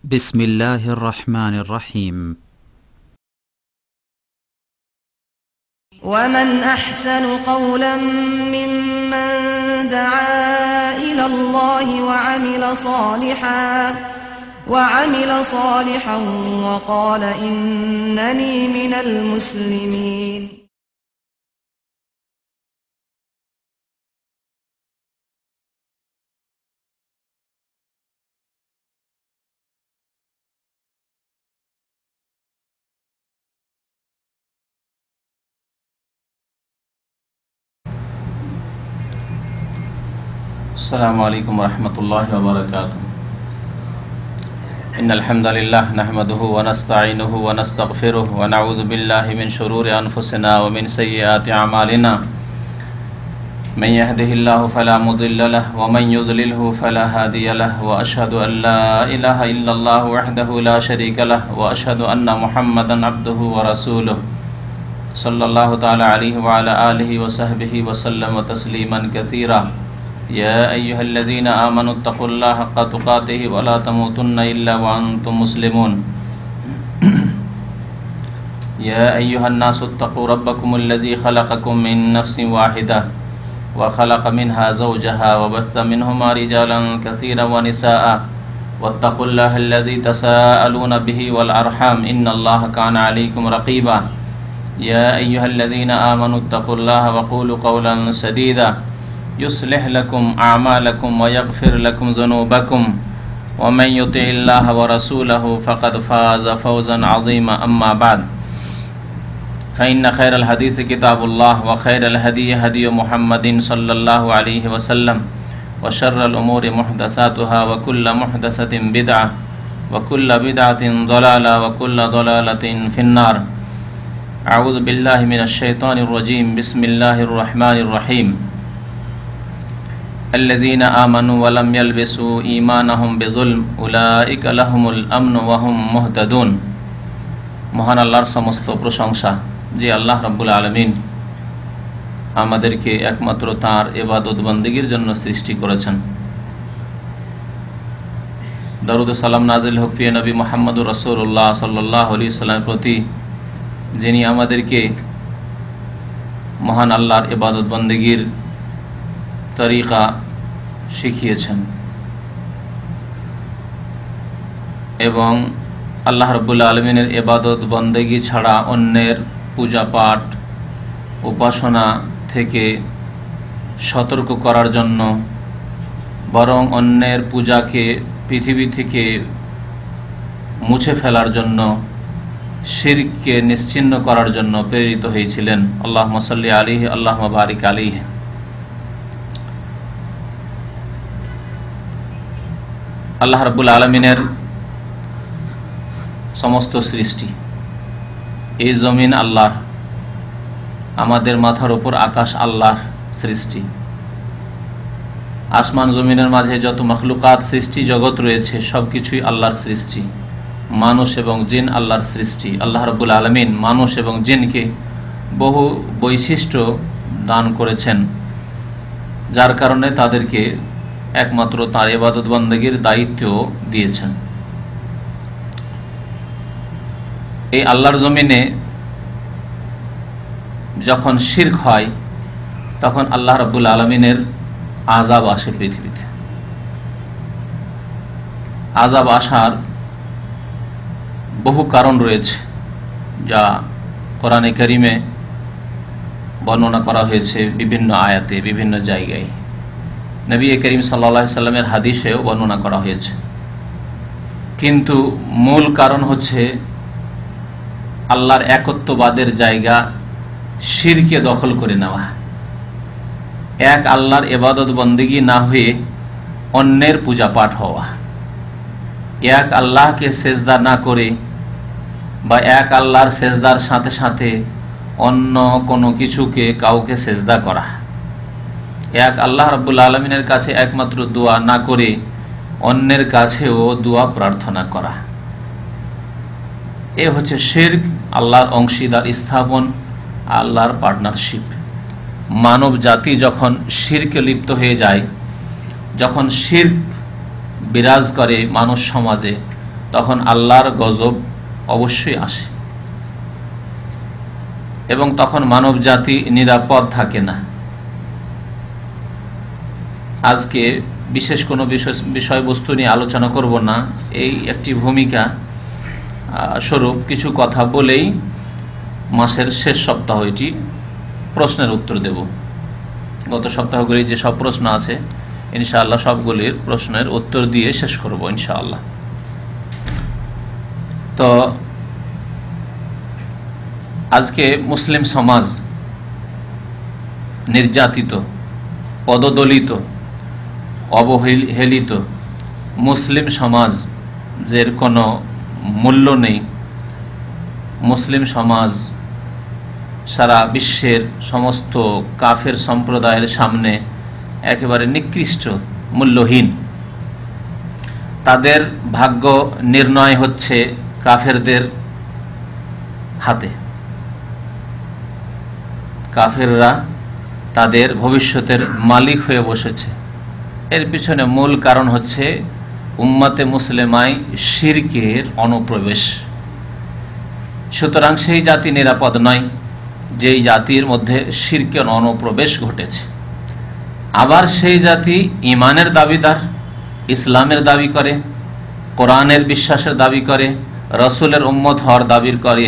بسم الله الرحمن الرحيم. ومن أحسن قولا ممن دعا إلى الله وعمل صالحا وقال إنني من المسلمين. السلام عليكم ورحمة الله وبركاته. إن الحمد لله نحمده ونستعينه ونستغفره ونعوذ بالله من شرور أنفسنا ومن سيئات أعمالنا. من يهده الله فلا مضل له ومن يضلله فلا هادي له وأشهد أن لا إله إلا الله وحده لا شريك له وأشهد أن محمدا عبده ورسوله صلى الله تعالى عليه وعلى آله وصحبه وسلم تسليما كثيرا. يا أيها الذين آمنوا اتقوا الله حق تقاته ولا تموتن إلا وأنتم مسلمون. يا أيها الناس اتقوا ربكم الذي خلقكم من نفس واحدة وخلق منها زوجها وبث منهما رجالا كثيرا ونساء واتقوا الله الذي تساءلون به والأرحام إن الله كان عليكم رقيبا. يا أيها الذين آمنوا اتقوا الله وقولوا قولا سديدا يصلح لكم أعمالكم ويغفر لكم ذنوبكم ومن يطع الله ورسوله فقد فاز فوزا عظيما. أما بعد فإن خير الحديث كتاب الله وخير الهدي هدي محمد صلى الله عليه وسلم وشر الأمور محدثاتها وكل محدثة بدعة وكل بدعة ضلالة وكل ضلالة في النار. أعوذ بالله من الشيطان الرجيم. بسم الله الرحمن الرحيم. الذين آمنوا ولم يلبسوا إيمانهم بظلم أولئك لهم الأمن وهم مهتدون. মহান আল্লাহর সমস্ত প্রশংসা যে আল্লাহ রাব্বুল আলামিন আমাদেরকে একমাত্র তাঁর ইবাদত বন্দেগীর জন্য সৃষ্টি করেছেন। দরুদ ও সালাম নাজিল হোক প্রিয় নবী মুহাম্মদুর রাসূলুল্লাহ সাল্লাল্লাহু আলাইহি ওয়াসাল্লামের প্রতি, যিনি আমাদেরকে মহান আল্লাহর ইবাদত বন্দেগীর তরিকা শিখিয়েছেন এবং আল্লাহ রাব্বুল আলামিনের ইবাদত বন্দেগী ছাড়া অন্যের পূজা পাঠ উপাসনা থেকে সতর্ক করার জন্য, বরং অন্যের পূজাকে পৃথিবী থেকে মুছে ফেলার জন্য, শিরককে নিশ্চিহ্ন করার জন্য প্রেরিত হয়েছিলেন। আল্লাহুম্মা সাল্লি আলাইহি আল্লাহুম্মা বারিক আলাইহি। আল্লাহ রাব্বুল আলামিনের সমস্ত সৃষ্টি, এই জমিন আল্লাহর, আমাদের মাথার উপর আকাশ আল্লাহর সৃষ্টি, আসমান জমিনের মাঝে যত মখলুকাত সৃষ্টি জগৎ রয়েছে সব কিছুই আল্লাহর সৃষ্টি। মানুষ এবং জিন আল্লাহর সৃষ্টি। আল্লাহ রাব্বুল আলামিন মানুষ এবং জিনকে বহু বৈশিষ্ট্য দান করেছেন, যার কারণে তাদেরকে একমাত্র তাঁর ইবাদত বন্দেগীর দায়িত্ব দিয়েছেন। এই আল্লাহর জমিনে যখন শিরক হয় তখন আল্লাহ রাব্বুল আলামিনের আযাব আসে পৃথিবীতে। আযাব আসার বহু কারণ রয়েছে, যা কোরআনে কারীমে বর্ণনা করা হয়েছে বিভিন্ন আয়াতে, বিভিন্ন জায়গায়। নবী করিম সাল্লাল্লাহু আলাইহি সাল্লামের হাদিসেও বর্ণনা করা হয়েছে। কিন্তু মূল কারণ হচ্ছে আল্লাহর একত্ববাদের জায়গা শিরকে দখল করে নেওয়া। এক আল্লাহর ইবাদত বন্দেগী না হয়ে অন্যের পূজা পাঠ হওয়া, এক আল্লাহকে সেজদা না করে বা এক আল্লাহর সেজদার সাথে সাথে অন্য কোনো কিছুকে কাউকে সেজদা করা, এক আল্লাহ রাব্বুল আলামিনের কাছে একমাত্র দোয়া না করে অন্যের কাছেও দোয়া প্রার্থনা করা, এ হচ্ছে শিরক, আল্লাহর অংশীদার স্থাপন, আল্লাহর পার্টনারশিপ। মানব জাতি যখন শিরকে লিপ্ত হয়ে যায়, যখন শিরক বিরাজ করে মানুষ সমাজে, তখন আল্লাহর গজব অবশ্যই আসে এবং তখন মানব জাতি নিরাপদ থাকে না। আজকে বিশেষ কোনো বিষয়বস্তু নিয়ে আলোচনা করব না, এই একটি ভূমিকা স্বরূপ কিছু কথা বলেই মাসের শেষ সপ্তাহ এটি প্রশ্নের উত্তর দেব। গত সপ্তাহগুলি যে সব প্রশ্ন আছে ইনশাআল্লাহ সবগুলির প্রশ্নের উত্তর দিয়ে শেষ করব ইনশাআল্লাহ। তো আজকে মুসলিম সমাজ নির্যাতিত, পদদলিত, অবহেলিত, মুসলিম সমাজের কোনো মূল্য নেই। মুসলিম সমাজ সারা বিশ্বের সমস্ত কাফের সম্প্রদায়ের সামনে একেবারে নিকৃষ্ট, মূল্যহীন। তাদের ভাগ্য নির্ণয় হচ্ছে কাফেরদের হাতে। কাফেররা তাদের ভবিষ্যতের মালিক হয়ে বসেছে। এর পিছনে মূল কারণ হচ্ছে উম্মতে মুসলিমায় শিরকের অনুপ্রবেশ। সুতরাং সেই জাতি নিরাপদ নয় যেই জাতির মধ্যে শিরকের অনুপ্রবেশ ঘটেছে। আবার সেই জাতি ঈমানের দাবিদার, ইসলামের দাবি করে, কোরআনের বিশ্বাসের দাবি করে, রসুলের উম্মত হওয়ার দাবি করে,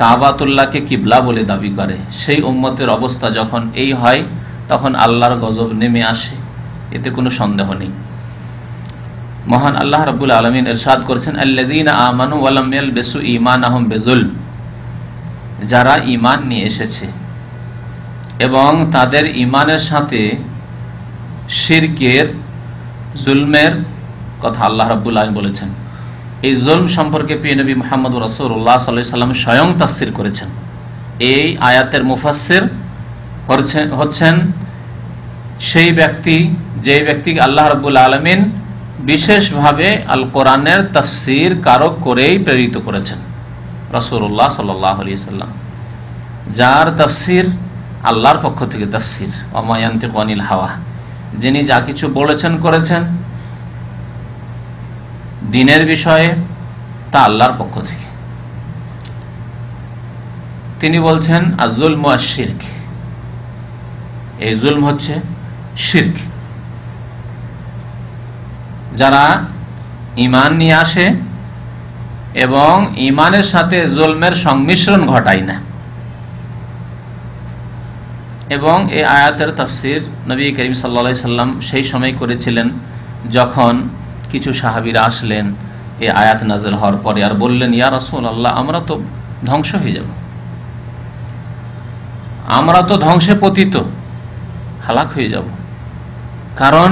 কাবাতুল্লাহকে কিবলা বলে দাবি করে। সেই উম্মতের অবস্থা যখন এই হয় তখন আল্লাহর গজব নেমে আসে, এতে কোনো সন্দেহ নেই। মহান আল্লাহ রাব্বুল আলামিন ইরশাদ করেছেন, আল্লাযীনা আমানু ওয়া লাম ইয়ালবিসু ঈমানাহুম বিযুলম, যারা ঈমান নিয়ে এসেছে এবং তাদের ঈমানের সাথে শিরকের, জুলমের কথা আল্লাহ রাব্বুল আলামিন বলেছেন। এই জুলম সম্পর্কে প্রিয় নবী মুহাম্মদ রাসূলুল্লাহ সাল্লাল্লাহু আলাইহি ওয়াসাল্লাম স্বয়ং তাফসীর করেছেন। এই আয়াতের মুফাসসির হচ্ছেন সেই ব্যক্তি, যে ব্যক্তিকে আল্লাহ রাব্বুল আলামিন বিশেষভাবে আল কোরআনের তাফসীর কারক করেই প্রেরিত করেছেন, রাসূলুল্লাহ সাল্লাল্লাহু আলাইহি ওয়াসাল্লাম, যার তাফসীর আল্লাহর পক্ষ থেকে তাফসীর। ওয়া মা ইয়ানতিকু আনিল হাওয়া, যিনি যা কিছু বলেছেন করেছেন দ্বীনের বিষয়ে তা আল্লাহর পক্ষ থেকে। তিনি বলছেন আয-যুলমু আশ-শিরক, এই জুলম হচ্ছে শিরক। যারা ঈমান নিয়ে আসে এবং ঈমানের সাথে জুলমের সংমিশ্রণ ঘটায় না। এবং এই আয়াতের তাফসীর নবী করিম সাল্লাল্লাহু আলাইহি সাল্লাম সেই সময় করেছিলেন যখন কিছু সাহাবীরা আসলেন এই আয়াত নাযিল হওয়ার পরে আর বললেন, ইয়া রাসূলুল্লাহ, আমরা তো ধ্বংস হয়ে যাব, আমরা তো ধ্বংসে পতিত, হালাক হয়ে যাব। কারণ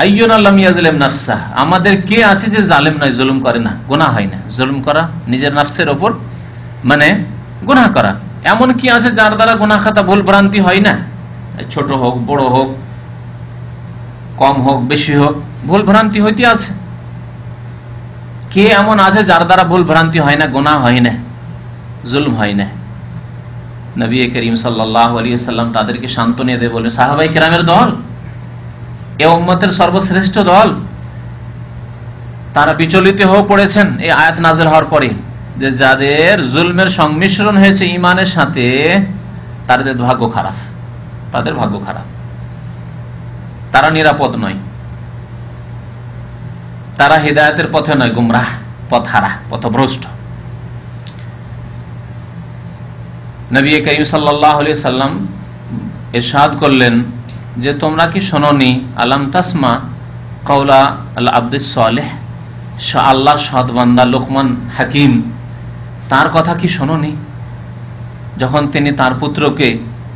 আইয়ুনা লাম ইয়াজলিম নাফসা, আমাদের কে আছে যে জালেম নয়, জুলুম করে না, গুনাহ হয় না। জুলুম করা নিজের নফসের ওপর মানে গুনাহ করা, এমন কি আছে যার দ্বারা গুনাহ খাতা ভুল ভ্রান্তি হয় না? ছোট হোক, বড় হোক, কম হোক, বেশি হোক, ভুল ভ্রান্তি হইতে আছে। কে এমন আছে যার দ্বারা ভুল ভ্রান্তি হয় না, গুনাহ হয় না, জুলুম হয় না? নবী করিম সাল্লাল্লাহু আলাইহি ওয়াসাল্লাম তাদেরকে সান্ত্বনা দিয়ে বলেন, সাহাবায়ে কেরামের দল, এ উম্মতের সর্বশ্রেষ্ঠ দল, তারা বিচলিত হয়ে পড়েছেন এই আয়াত নাযিল হওয়ার পরে যে যাদের জুলমের সংমিশ্রণ হয়েছে ঈমানের সাথে, তাদের ভাগ্য খারাপ, তাদের ভাগ্য খারাপ, তারা নিরাপদ নয়, তারা হিদায়াতের পথে নয়, গুমরাহ, পথহারা, পথভ্রষ্ট। নবী করিম সাল্লাল্লাহু আলাইহি সাল্লাম ইরশাদ করলেন যে তোমরা কি শোনোনি, আলাম তাসমা কাওলা আল আব্দুস সালেহ, আল্লাহর সৎ বান্দা লোকমান হাকিম, তার কথা কি শোনোনি? যখন তিনি তার পুত্রকে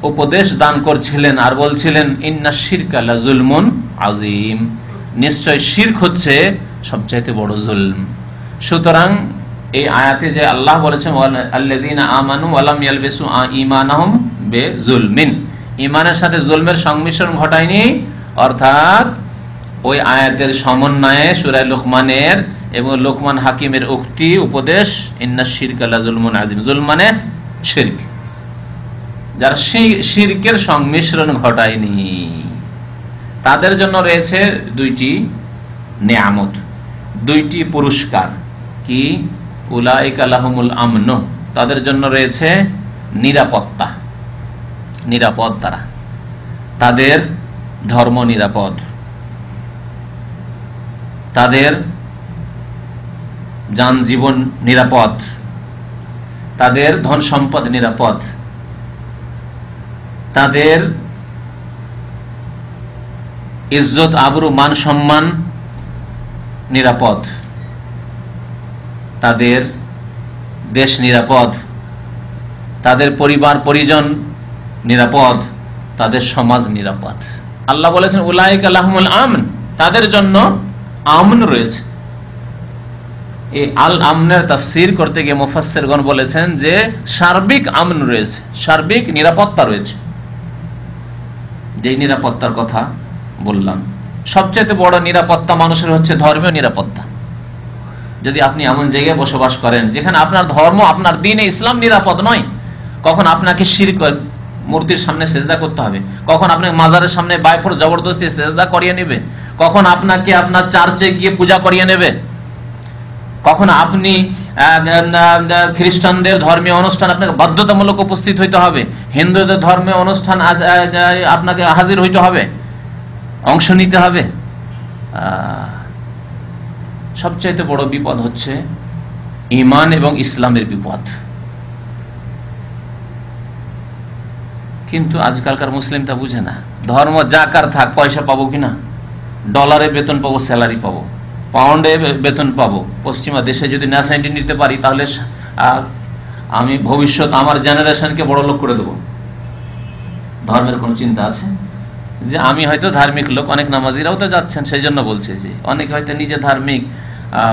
উপদেশ দান করছিলেন আর বলছিলেন, ইন্নাশ শিরকা লাযুলমুন আযীম, নিশ্চয় শিরক হচ্ছে সবচাইতে বড় জুলম। সুতরাং এই আয়াতে যে আল্লাহ বলেছেন, আল্লাযীনা আমানু ওয়া লাম ইয়ালবিসু ঈমানাহুম বিযুলমিন, ঈমানের সাথে জুলমের সংমিশ্রণ ঘটায়নি, অর্থাৎ ওই আয়াতের সমন্বয়ে সূরা লুকমানের এবং লোকমান হাকিমের উক্তি উপদেশ, ইন্নাশ শিরকা লাযুলমুন আযীম, জুলম মানে শিরক, যারা শিরকের সংমিশ্রণ ঘটায়নি তাদের জন্য রয়েছে দুইটি নেয়ামত। দুইটি পুরস্কার কি, উলাইকা লাহুমুল আমন, তাদের জন্য রয়েছে নিরাপত্তা, নিরাপদ তারা, তাদের ধর্ম নিরাপদ, তাদের যান জীবন নিরাপদ, তাদের ধন সম্পদ নিরাপদ, তাদের ইজ্জত আবরু মান সম্মান নিরাপদ, তাদের দেশ নিরাপদ, তাদের পরিবার পরিজন নিরাপদ, তাদের সমাজ নিরাপদ। আল্লাহ বলেছেন উলাইকা লাহুমুল আমন, তাদের জন্য আমন রয়েছে। এই আল আমনের তাফসীর করতে গিয়ে মুফাসসিরগণ বলেছেন যে সার্বিক আমন রয়েছে, সার্বিক নিরাপত্তা রয়েছে। যেই নিরাপত্তার কথা বললাম, সবচেয়ে বড় নিরাপত্তা মানুষের হচ্ছে ধর্মীয় নিরাপত্তা। যদি আপনি এমন জায়গায় বসবাস করেন যেখানে আপনার ধর্ম, আপনার দ্বীন ইসলাম নিরাপদ নয়, কখন আপনাকে শিরক মূর্তির সামনে সেজদা করতে হবে, কখন আপনাকে মাজারের সামনে বাইফোর জবরদস্তি সেজদা করিয়ে নেবে, কখন আপনাকে আপনার চার্চে গিয়ে পূজা করিয়ে নেবে, কখন আপনি খ্রিস্টানদের ধর্মীয় অনুষ্ঠান আপনাকে বাধ্যতামূলক উপস্থিত হইতে হবে, হিন্দুদের ধর্মীয় অনুষ্ঠান আপনাকে হাজির হইতে হবে, অংশ নিতে হবে। সবচাইতে বড় বিপদ হচ্ছে ঈমান এবং ইসলামের বিপদ। কিন্তু আজকালকার মুসলিম তা বুঝে না। ধর্ম যাকার থাক, পয়সা পাবো কিনা, ডলারে বেতন পাবো, স্যালারি পাবো, পাউন্ডে বেতন পাবো, পশ্চিমা দেশে যদি ন্যাশনালিটি নিতে পারি তাহলে আমি ভবিষ্যৎ আমার জেনারেশনকে বড় লোক করে দেবো। ধর্মের কোনো চিন্তা আছে? যে আমি হয়তো ধার্মিক লোক, অনেক নামাজিরাও তো যাচ্ছেন, সেই জন্য বলছে যে অনেকে হয়তো নিজে ধার্মিক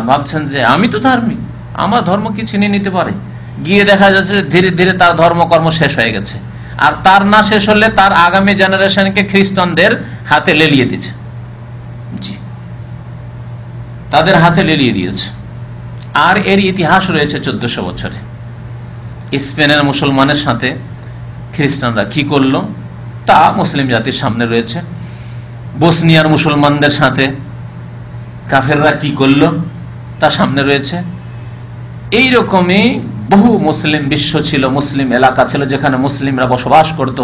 ভাবছেন যে আমি তো ধার্মিক, আমার ধর্ম কি ছিনিয়ে নিতে পারে। গিয়ে দেখা যাচ্ছে ধীরে ধীরে তার ধর্মকর্ম শেষ হয়ে গেছে, আর তার না শেষ হলে তার আগামী জেনারেশনকে খ্রিস্টানদের হাতে লেলিয়ে দিচ্ছে। জি, তাদের হাতে লেলিয়ে দিয়েছে। আর এর ইতিহাস রয়েছে 1400 বছরে। স্পেনের মুসলমানের সাথে খ্রিস্টানরা কি করলো তা মুসলিম জাতির সামনে রয়েছে। বসনিয়ার মুসলমানদের সাথে কাফেররা কি করলো তা সামনে রয়েছে। এই রকমই বহু মুসলিম বিশ্ব ছিল, মুসলিম এলাকা ছিল যেখানে মুসলিমরা বসবাস করত,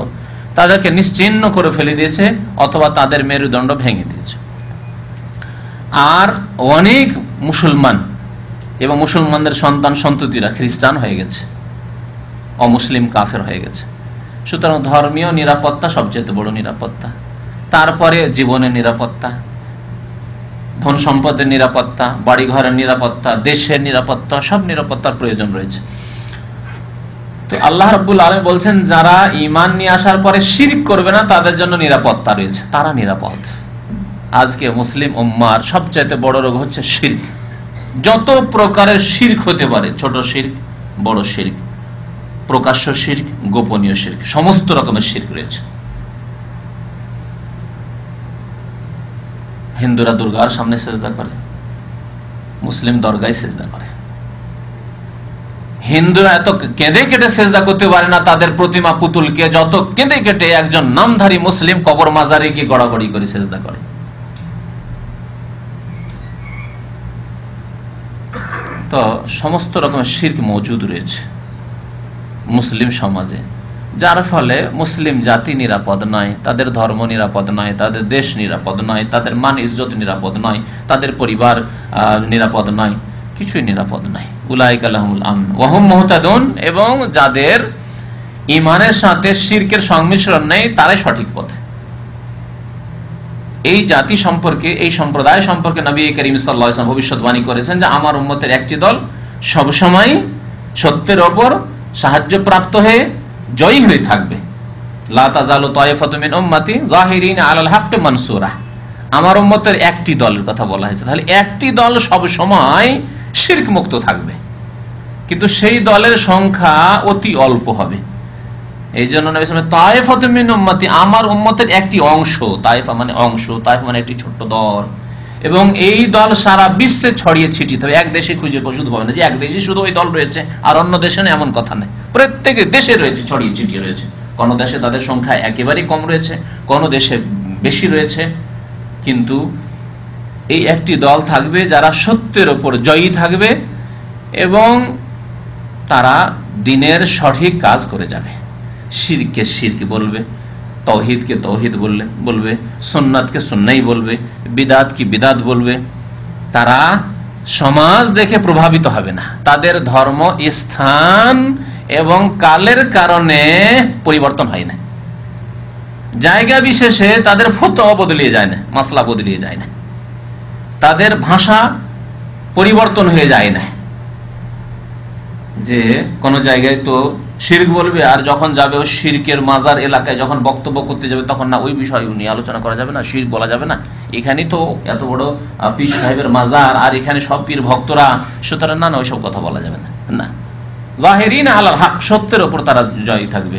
তাদেরকে নিশ্চিহ্ন করে ফেলে দিয়েছে অথবা তাদের মেরুদণ্ড ভেঙে দিয়েছে। আর অনেক মুসলমান এবং মুসলমানদের সন্তান সন্ততিরা খ্রিস্টান হয়ে গেছে, অমুসলিম কাফের হয়ে গেছে। সুতরাং ধর্মীয় নিরাপত্তা সবচেয়ে বড় নিরাপত্তা, তারপরে জীবনের নিরাপত্তা, ধন সম্পদের নিরাপত্তা, বাড়িঘরের নিরাপত্তা, দেশের নিরাপত্তা, সব নিরাপত্তার প্রয়োজন রয়েছে। তো আল্লাহ রাব্বুল আলামিন বলছেন যারা ঈমান নিয়ে আসার পরে শিরক করবে না তাদের জন্য নিরাপত্তা রয়েছে, তারা নিরাপদ। আজকে মুসলিম উম্মার সবচেয়ে বড় রোগ হচ্ছে শিরক। যত প্রকারের শিরক হতে পারে, ছোট শিরক, বড় শিরক, প্রকাশ্য শিরক, গোপনীয় শিরক, সমস্ত রকমের শিরক রয়েছে। হিন্দুরা দুর্গার সামনে সেজদা করে, মুসলিম দরগায় সেজদা করে। হিন্দুরা এত কেঁদে কেটে সেজদা করতে পারে না তাদের প্রতিমা পুতুলকে, যত কেঁদে কেটে একজন নামধারী মুসলিম কবর মাজারে গিয়ে গড়াগড়ি করে সেজদা করে। তো সমস্ত রকমের শিরক মজুদ রয়েছে মুসলিম সমাজে, যার ফলে মুসলিম জাতি নিরাপদ নয়, তাদের ধর্ম নিরাপদ নয়, তাদের দেশ নিরাপদ নয়, তাদের মান ইজ্জত নিরাপদ নয়, তাদের পরিবার নিরাপদ নয়, কিছুই নিরাপদ নয়। উলাইকা লাহুমুল আমন ওয়া হুম মুহতাদুন, এবং যাদের ঈমানের সাথে শিরকের সংমিশ্রণ নেই তারাই সঠিক পথে। এই জাতি সম্পর্কে, এই সম্প্রদায় সম্পর্কে নবী করিম সাল্লাল্লাহু আলাইহি ওয়াসাল্লাম ভবিষ্যদ্বাণী করেছেন যে আমার উম্মতের একটি দল সবসময় সত্যের ওপর সাহায্য প্রাপ্ত হয়ে জয়ী হয়ে থাকবে। লা তাযালু তায়ফাতু মিন উম্মতি যাহিরিনা আলাল হাক্কি মানসুরা। আমার উম্মতের একটি দলের কথা বলা হয়েছে, তাহলে একটি দল সব সময় শিরক মুক্ত থাকবে, কিন্তু সেই দলের সংখ্যা অতি অল্প হবে। এই জন্য নবী সাল্লাল্লাহু আলাইহি ওয়াসাল্লাম তায়ফাতু মিন উম্মতি, আমার উম্মতের একটি অংশ, তায়ফা মানে অংশ, তায়ফা মানে একটি ছোট্ট দল, এবং এই দল সারা বিশ্বে ছড়িয়ে ছিটিয়ে হবে। এক দেশে খুঁজে শুধু পাবে না যে এক দেশে শুধু ওই দল রয়েছে আর অন্য দেশে না, এমন কথা নেই। প্রত্যেক দেশে রয়েছে, ছড়িয়ে ছিটিয়ে রয়েছে। কোন দেশে তাদের সংখ্যা একেবারেই কম রয়েছে, কোন দেশে বেশি রয়েছে, কিন্তু এই একটি দল থাকবে যারা সত্যের উপর জয়ী থাকবে এবং তারা দ্বীনের সঠিক কাজ করে যাবে। শিরকে শিরক বলবে, তৌহিদকে তৌহিদ বলবে, সুন্নাতকে সুন্নাই বলবে, বিদাত কি বিদাত বলবে। তারা সমাজ দেখে প্রভাবিত হবে না, তাদের ধর্ম স্থান এবং কালের কারণে পরিবর্তন হয় না, জায়গা বিশেষে তাদের ফতোয়া বদলিয়ে যায় না, মাসলা বদলিয়ে যায় না, তাদের ভাষা পরিবর্তন হয়ে যায় না। যে কোন জায়গায় তো শিরক বলবে, আর যখন যাবে ও শিরকের মাজার এলাকায় যখন বক্তব্য করতে যাবে তখন না ওই বিষয় নিয়ে আলোচনা করা যাবে না, শিরক বলা যাবে না, এখানে তো এত বড় পীর সাহেবের মাজার আর এখানে সব পীর ভক্তরা, সুতরাং না ওইসব কথা বলা যাবে না। না, যাহিরিনা আলাল হক, সত্যের উপর তারা জয়ী থাকবে।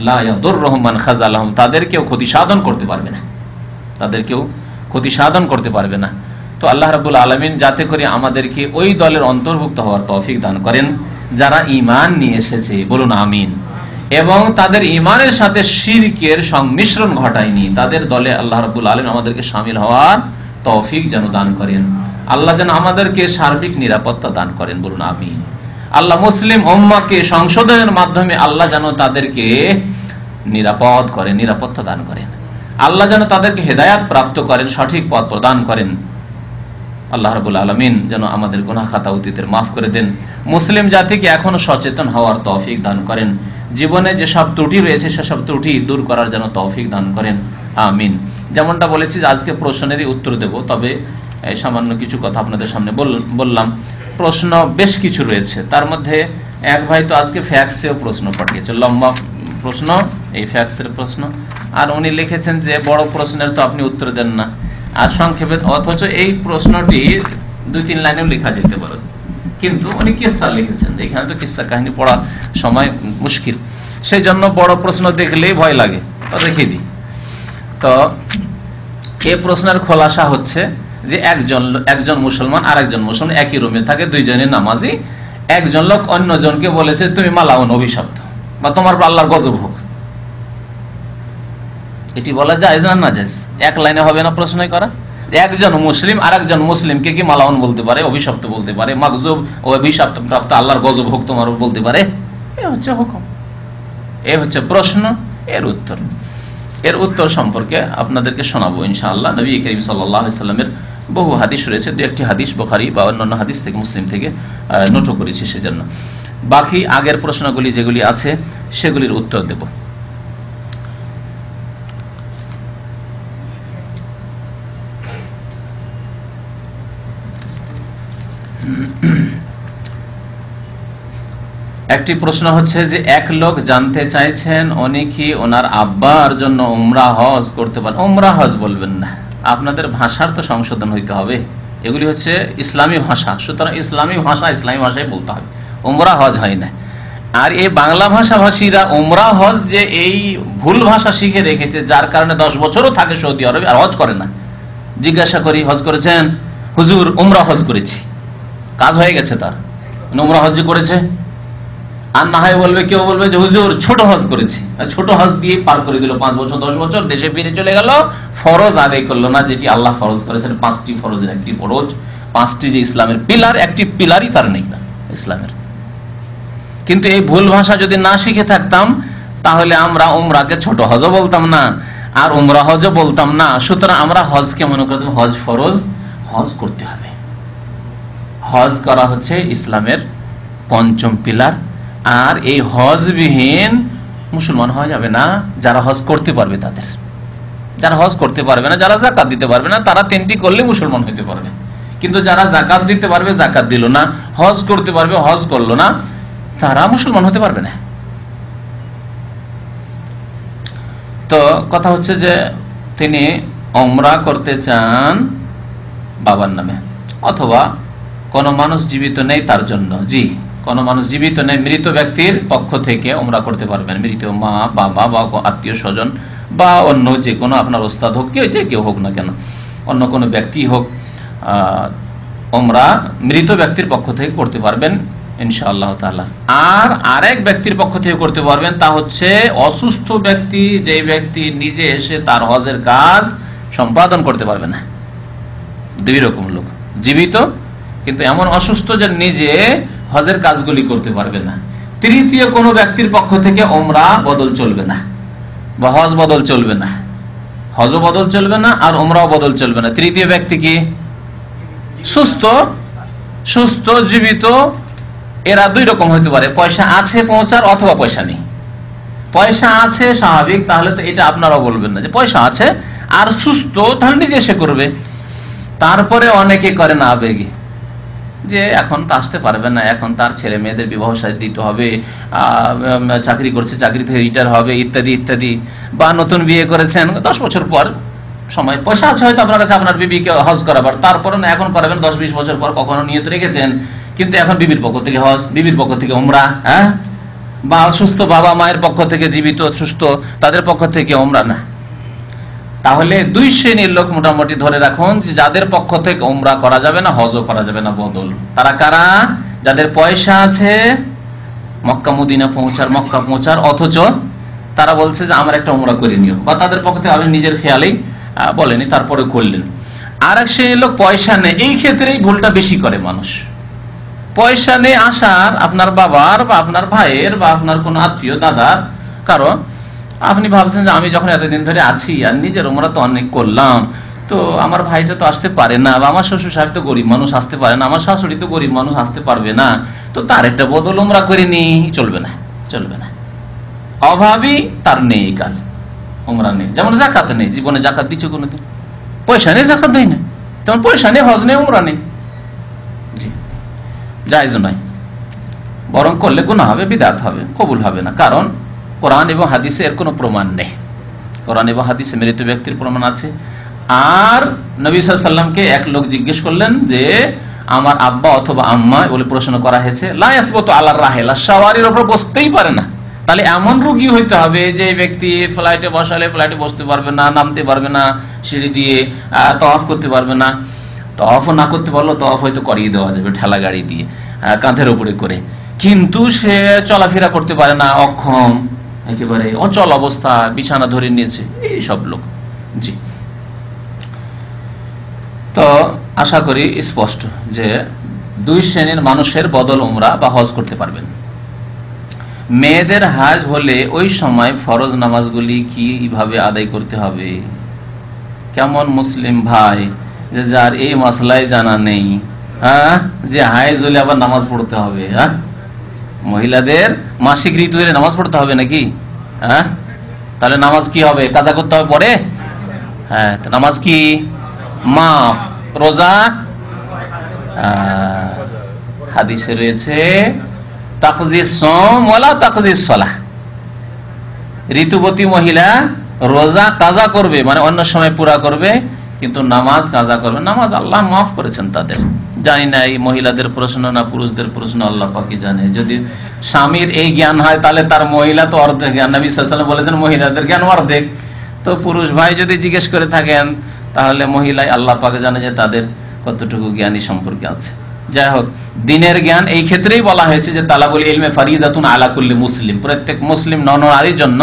লা ইয়াদুররুহুম মান খাযালাহুম, তাদেরকেও ক্ষতি সাধন করতে পারবে না, তাদেরকেও ক্ষতি সাধন করতে পারবে না। তো আল্লাহ রাব্বুল আলামিন যাতে করে আমাদেরকে ওই দলের অন্তর্ভুক্ত হওয়ার তৌফিক দান করেন যারা ঈমান নিয়ে এসেছে, বলুন আমিন, এবং তাদের ঈমানের সাথে শিরকের সংমিশ্রণ ঘটায়নি, তাদের দলে আল্লাহ রাব্বুল আলামিন আমাদেরকে শামিল হওয়ার তৌফিক যেন দান করেন। আল্লাহ যেন আমাদেরকে সার্বিক নিরাপত্তা দান করেন, বলুন আমিন। আল্লাহ মুসলিম উম্মাহকে সংশোধনের মাধ্যমে আল্লাহ যেন তাদেরকে নিরাপদ করেন, নিরাপত্তা দান করেন। আল্লাহ যেন তাদেরকে হেদায়াত প্রাপ্ত করেন, সঠিক পথ প্রদান করেন। আল্লাহ রাব্বুল আলামিন যেন আমাদের গুনাহ খাতা অতীতের মাফ করে দেন। মুসলিম জাতিকে এখনো সচেতন হওয়ার তৌফিক দান করেন। জীবনে যেসব ত্রুটি রয়েছে সেসব ত্রুটি দূর করার যেন তৌফিক দান করেন, আমিন। যেমনটা বলেছি আজকে প্রশ্নেরই উত্তর দেব, তবে সামান্য কিছু কথা আপনাদের সামনে বললাম। প্রশ্ন বেশ কিছু রয়েছে, তার মধ্যে এক ভাই তো আজকে ফ্যাক্সেও প্রশ্ন পাঠিয়েছে, লম্বা প্রশ্ন, এই ফ্যাক্সের প্রশ্ন, আর উনি লিখেছেন যে বড় প্রশ্নের তো আপনি উত্তর দেন না, আর সংক্ষেপে, অথচ এই প্রশ্নটি 2-3 লাইনেও লেখা যেতে পারে, কিন্তু উনি কিসসা লিখেছেন, এখানে তো কিসসা কাহিনী পড়া সময় মুশকিল, সেই জন্য বড় প্রশ্ন দেখলেই ভয় লাগে, তো দেখিয়ে দিই। তো এই প্রশ্নের খোলাসা হচ্ছে যে একজন মুসলমান আর একজন মুসলমান একই রুমে থাকে, দুইজনে নামাজি, একজন লোক অন্যজনকে বলেছে তুমি মালাউন, অভিশপ্ত, বা তোমার আল্লাহর গজব হোক। এটি বলা জায়েজ না নাজায়েজ? এক লাইনে হবে না প্রশ্নই করা? একজন মুসলিম আর একজন মুসলিমকে কি মালাউন বলতে পারে, অভিশপ্ত বলতে পারে, মাগজুব ও অভিশপ্ত প্রাপ্ত আল্লাহর গজব হোক তোমার বলতে পারে? এ হচ্ছে হুকুম, এ হচ্ছে প্রশ্ন, এর উত্তর সম্পর্কে আপনাদেরকে শোনাবো ইনশাআল্লাহ। নবী করিম সাল্লাল্লাহু আলাইহি ওয়াসাল্লামের বহু হাদিস রয়েছে, 2-1টি হাদিস বুখারী বা অন্যান্য হাদিস থেকে, মুসলিম থেকে নোট করেছি, সেজন্য বাকি আগের প্রশ্নগুলি যেগুলি আছে সেগুলির উত্তর দেব। একটি প্রশ্ন হচ্ছে যে এক লোক জানতে চাইছেন উনি কি ওনার আব্বার জন্য উমরা হজ করতে পারেন? উমরা হজ বলবেন না, আপনাদের ভাষার তো সংশোধন হইতে হবে, এগুলি হচ্ছে ইসলামী ভাষা, সুতরাং ইসলামী ভাষায় বলতে হবে, উমরা হজ হয় না। আর এই বাংলা ভাষাভাষীরা উমরা হজ যে এই ভুল ভাষা শিখে রেখেছে, যার কারণে 10 বছরও থাকে সৌদি আরবে আর হজ করে না। জিজ্ঞাসা করি হজ করেছেন? হুজুর উমরা হজ করেছি, কাজ হয়ে গেছে তার, উমরা হজ করেছে। আর না হয় বলবে, কেউ বলবে যে হুজুর ছোট হজ করেছি, ছোট হজ দিয়ে পার করে দিল 5 বছর 10 বছর, দেশে ফিরে চলে গেল, ফরজ আদায় করলো না, যেটি আল্লাহ ফরজ করেছেন। 5টি ফরজের একটি ফরজ, 5টি যে ইসলামের পিলার, একটি পিলারই তার নেই না ইসলামের। কিন্তু এই ভুল ভাষা যদি না শিখে থাকতাম তাহলে আমরা উমরাকে ছোট হজও বলতাম না আর উমরা হজও বলতাম না। সুতরাং আমরা হজকে মনে করতাম হজ ফরজ, হজ করতে হবে। হজ করা হচ্ছে ইসলামের 5ম পিলার, আর এই হজবিহীন মুসলমান হওয়া যাবে না। যারা হজ করতে পারবে তাদের, যারা হজ করতে পারবে না, যারা যাকাত দিতে পারবে না, তারা 3টি করলে মুসলমান হইতে পারবে। কিন্তু যারা যাকাত দিতে পারবে, যাকাত দিল না, হজ করতে পারবে, হজ করলো না, তারা মুসলমান হতে পারবে না। তো কথা হচ্ছে যে তিনি উমরা করতে চান বাবার নামে, অথবা কোনো মানুষ জীবিত নেই তার জন্য। জি, কোনো মানুষ জীবিত নেই, মৃত ব্যক্তির পক্ষ থেকে উমরা করতে পারবেন। মৃত মা, বাবা বা আত্মীয় স্বজন বা অন্য যে কোনো, আপনার ওস্তাদ হোক, কেউ হোক না কেন, অন্য কোনো ব্যক্তি হোক, উমরা মৃত ব্যক্তির পক্ষ থেকে করতে পারবেন ইনশাআল্লাহ তাআলা। আর আরেক ব্যক্তির পক্ষ থেকে করতে পারবেন, তা হচ্ছে অসুস্থ ব্যক্তি, যে ব্যক্তি নিজে এসে তার হজের কাজ সম্পাদন করতে পারবে না। দুই রকম লোক, জীবিত কিন্তু এমন অসুস্থ যে নিজে হজের কাজগুলি করতে পারবে না। তৃতীয় কোনো ব্যক্তির পক্ষ থেকে ওমরা বদল চলবে না বা হজ বদল চলবে না, হজও বদল চলবে না আর ওমরাও বদল চলবে না। তৃতীয় ব্যক্তি কি? সুস্থ জীবিত। এরা দুই রকম হতে পারে, পয়সা আছে পৌঁছার অথবা পয়সা নেই। পয়সা আছে স্বাভাবিক, তাহলে তো এটা আপনারাও বলবেন না যে পয়সা আছে আর সুস্থ, তাহলে নিজে এসে করবে। তারপরে অনেকে করে না আবেগে, যে এখন তো আসতে পারবে না, এখন তার ছেলে মেয়েদের বিবাহ শাদী দিতে হবে, চাকরি করছে, চাকরি থেকে রিটায়ার হবে, ইত্যাদি ইত্যাদি। বা নতুন বিয়ে করেছেন, 10 বছর পর সময়, পয়সা আছে হয়তো আপনার কাছে আপনার বিবিকে হজ করাবার, তারপরে না এখন করাবেন 10-20 বছর পর, কখনো নিয়ত রেখেছেন, কিন্তু এখন বিবির পক্ষ থেকে হজ, বিবির পক্ষ থেকে উমরা, হ্যাঁ, বা সুস্থ বাবা মায়ের পক্ষ থেকে, জীবিত সুস্থ তাদের পক্ষ থেকে উমরা না। তাহলে দুই শ্রেণীর লোক মোটামুটি ধরে রাখুন, যাদের পক্ষ থেকে উমরা করা যাবে না, হজও করা যাবে না বদল। তারা কারা? যাদের পয়সা আছে মক্কা মদিনা মক্কা পৌঁছার, অথচ তারা বলছে যে আমার একটা উমরা করে নিও, বা তাদের পক্ষ থেকে আমি নিজের খেয়ালেই বলেনি, তারপরে করলেন। আর এক শ্রেণীর লোক পয়সা নেই, এই ক্ষেত্রেই ভুলটা বেশি করে মানুষ। পয়সা নেই আসার, আপনার বাবার বা আপনার ভাইয়ের বা আপনার কোনো আত্মীয় দাদার, কারণ আপনি ভাবছেন যে আমি যখন এতদিন ধরে আছি আর নিজের উমরা তো অনেক করলাম, তো আমার ভাইটা তো আসতে পারে না, বা আমার শ্বশুর সাহেব তো গরিব মানুষ আসতে পারে না, আমার শাশুড়ি তো গরিব মানুষ আসতে পারবে না, তো তার একটা বদল উমরা করে নি, চলবে না, চলবে না। অভাবী তার নেই কাজ, উমরা নেই। যেমন জাকাত নেই, জীবনে জাকাত দিচ্ছে কোনোদিন, পয়সা নেই জাকাত দেয় না, তেমন পয়সা নেই হজ নেই উমরা নেই, জায়েজ নয়, বরং করলে গুনাহ হবে, বিদআত হবে, কবুল হবে না। কারণ কোরআন এবং হাদিসে এর কোনো প্রমাণ নেই। কোরআন এবং হাদিসে মৃত ব্যক্তির প্রমাণ আছে। আর নবী সাল্লাল্লাহু আলাইহি ওয়াসাল্লামকে এক লোক জিজ্ঞেস করলেন যে আমার আব্বা অথবা আম্মা বলে প্রশ্ন করা হয়েছে, লা ইয়াসবুতু আলার রাহিলা, সওয়ারির উপর বসতেই পারে না। তাহলে এমন রোগী হইতে হবে যে ব্যক্তি ফ্লাইটে বসালে ফ্লাইটে বসতে পারবে না, নামতে পারবে না, সিঁড়ি দিয়ে তওয়াফ করতে পারবে না, তওয়াফও না করতে পারলো তওয়াফ হয়তো করিয়ে দেওয়া যাবে ঠেলা গাড়ি দিয়ে, কাঁধের উপরে করে, কিন্তু সে চলাফেরা করতে পারে না, অক্ষম, একেবারে অচল অবস্থা, বিছানা ধরে নিয়েছে, এই সব লোক। জি, তো আশা করি স্পষ্ট যে দুই শ্রেণীর মানুষের বদল উমরা বা হজ করতে পারবেন। মেয়েদের হাজ হলে ওই সময় ফরজ নামাজগুলি কিভাবে আদায় করতে হবে? কেমন মুসলিম ভাই যে যার এই মাসলায় জানা নেই, হ্যাঁ, যে হাইজ হলে আবার নামাজ পড়তে হবে? হ্যাঁ, মহিলাদের মাসিক ঋতু এলে নামাজ পড়তে হবে নাকি? হ্যাঁ, তাহলে নামাজ কি হবে? কাজা করতে হবে পরে? হ্যাঁ, নামাজ কি মাফ, রোজা হাদিসে রয়েছে তাকদিস সওম ওয়ালা তাকদিস সালাহ, ঋতুবতী মহিলা রোজা কাজা করবে, মানে অন্য সময় পুরা করবে, কিন্তু নামাজ কাজা করবে। নামাজ আল্লাহ মাফ করেছেন তাদের। জানি না এই মহিলাদের প্রশ্ন না পুরুষদের প্রশ্ন, আল্লাহ পাকই জানে। যদি স্বামীর এই জ্ঞান হয় তাহলে তার মহিলা তো অর্ধেক জ্ঞান, নবী সাল্লাল্লাহু আলাইহি ওয়াসাল্লাম বলেছেন মহিলাদের জ্ঞান অর্ধেক। তো পুরুষ ভাই যদি জিজ্ঞেস করে থাকেন তাহলে মহিলাই আল্লাহ পাক জানে যে তাদের কতটুকু জ্ঞানী সম্পর্কে আছে। যাই হোক, দিনের জ্ঞান এই ক্ষেত্রেই বলা হয়েছে যে তালাবুল ইলমে ফারিদাতুন আলা কুল্লি মুসলিম, প্রত্যেক মুসলিম নরনারীর জন্য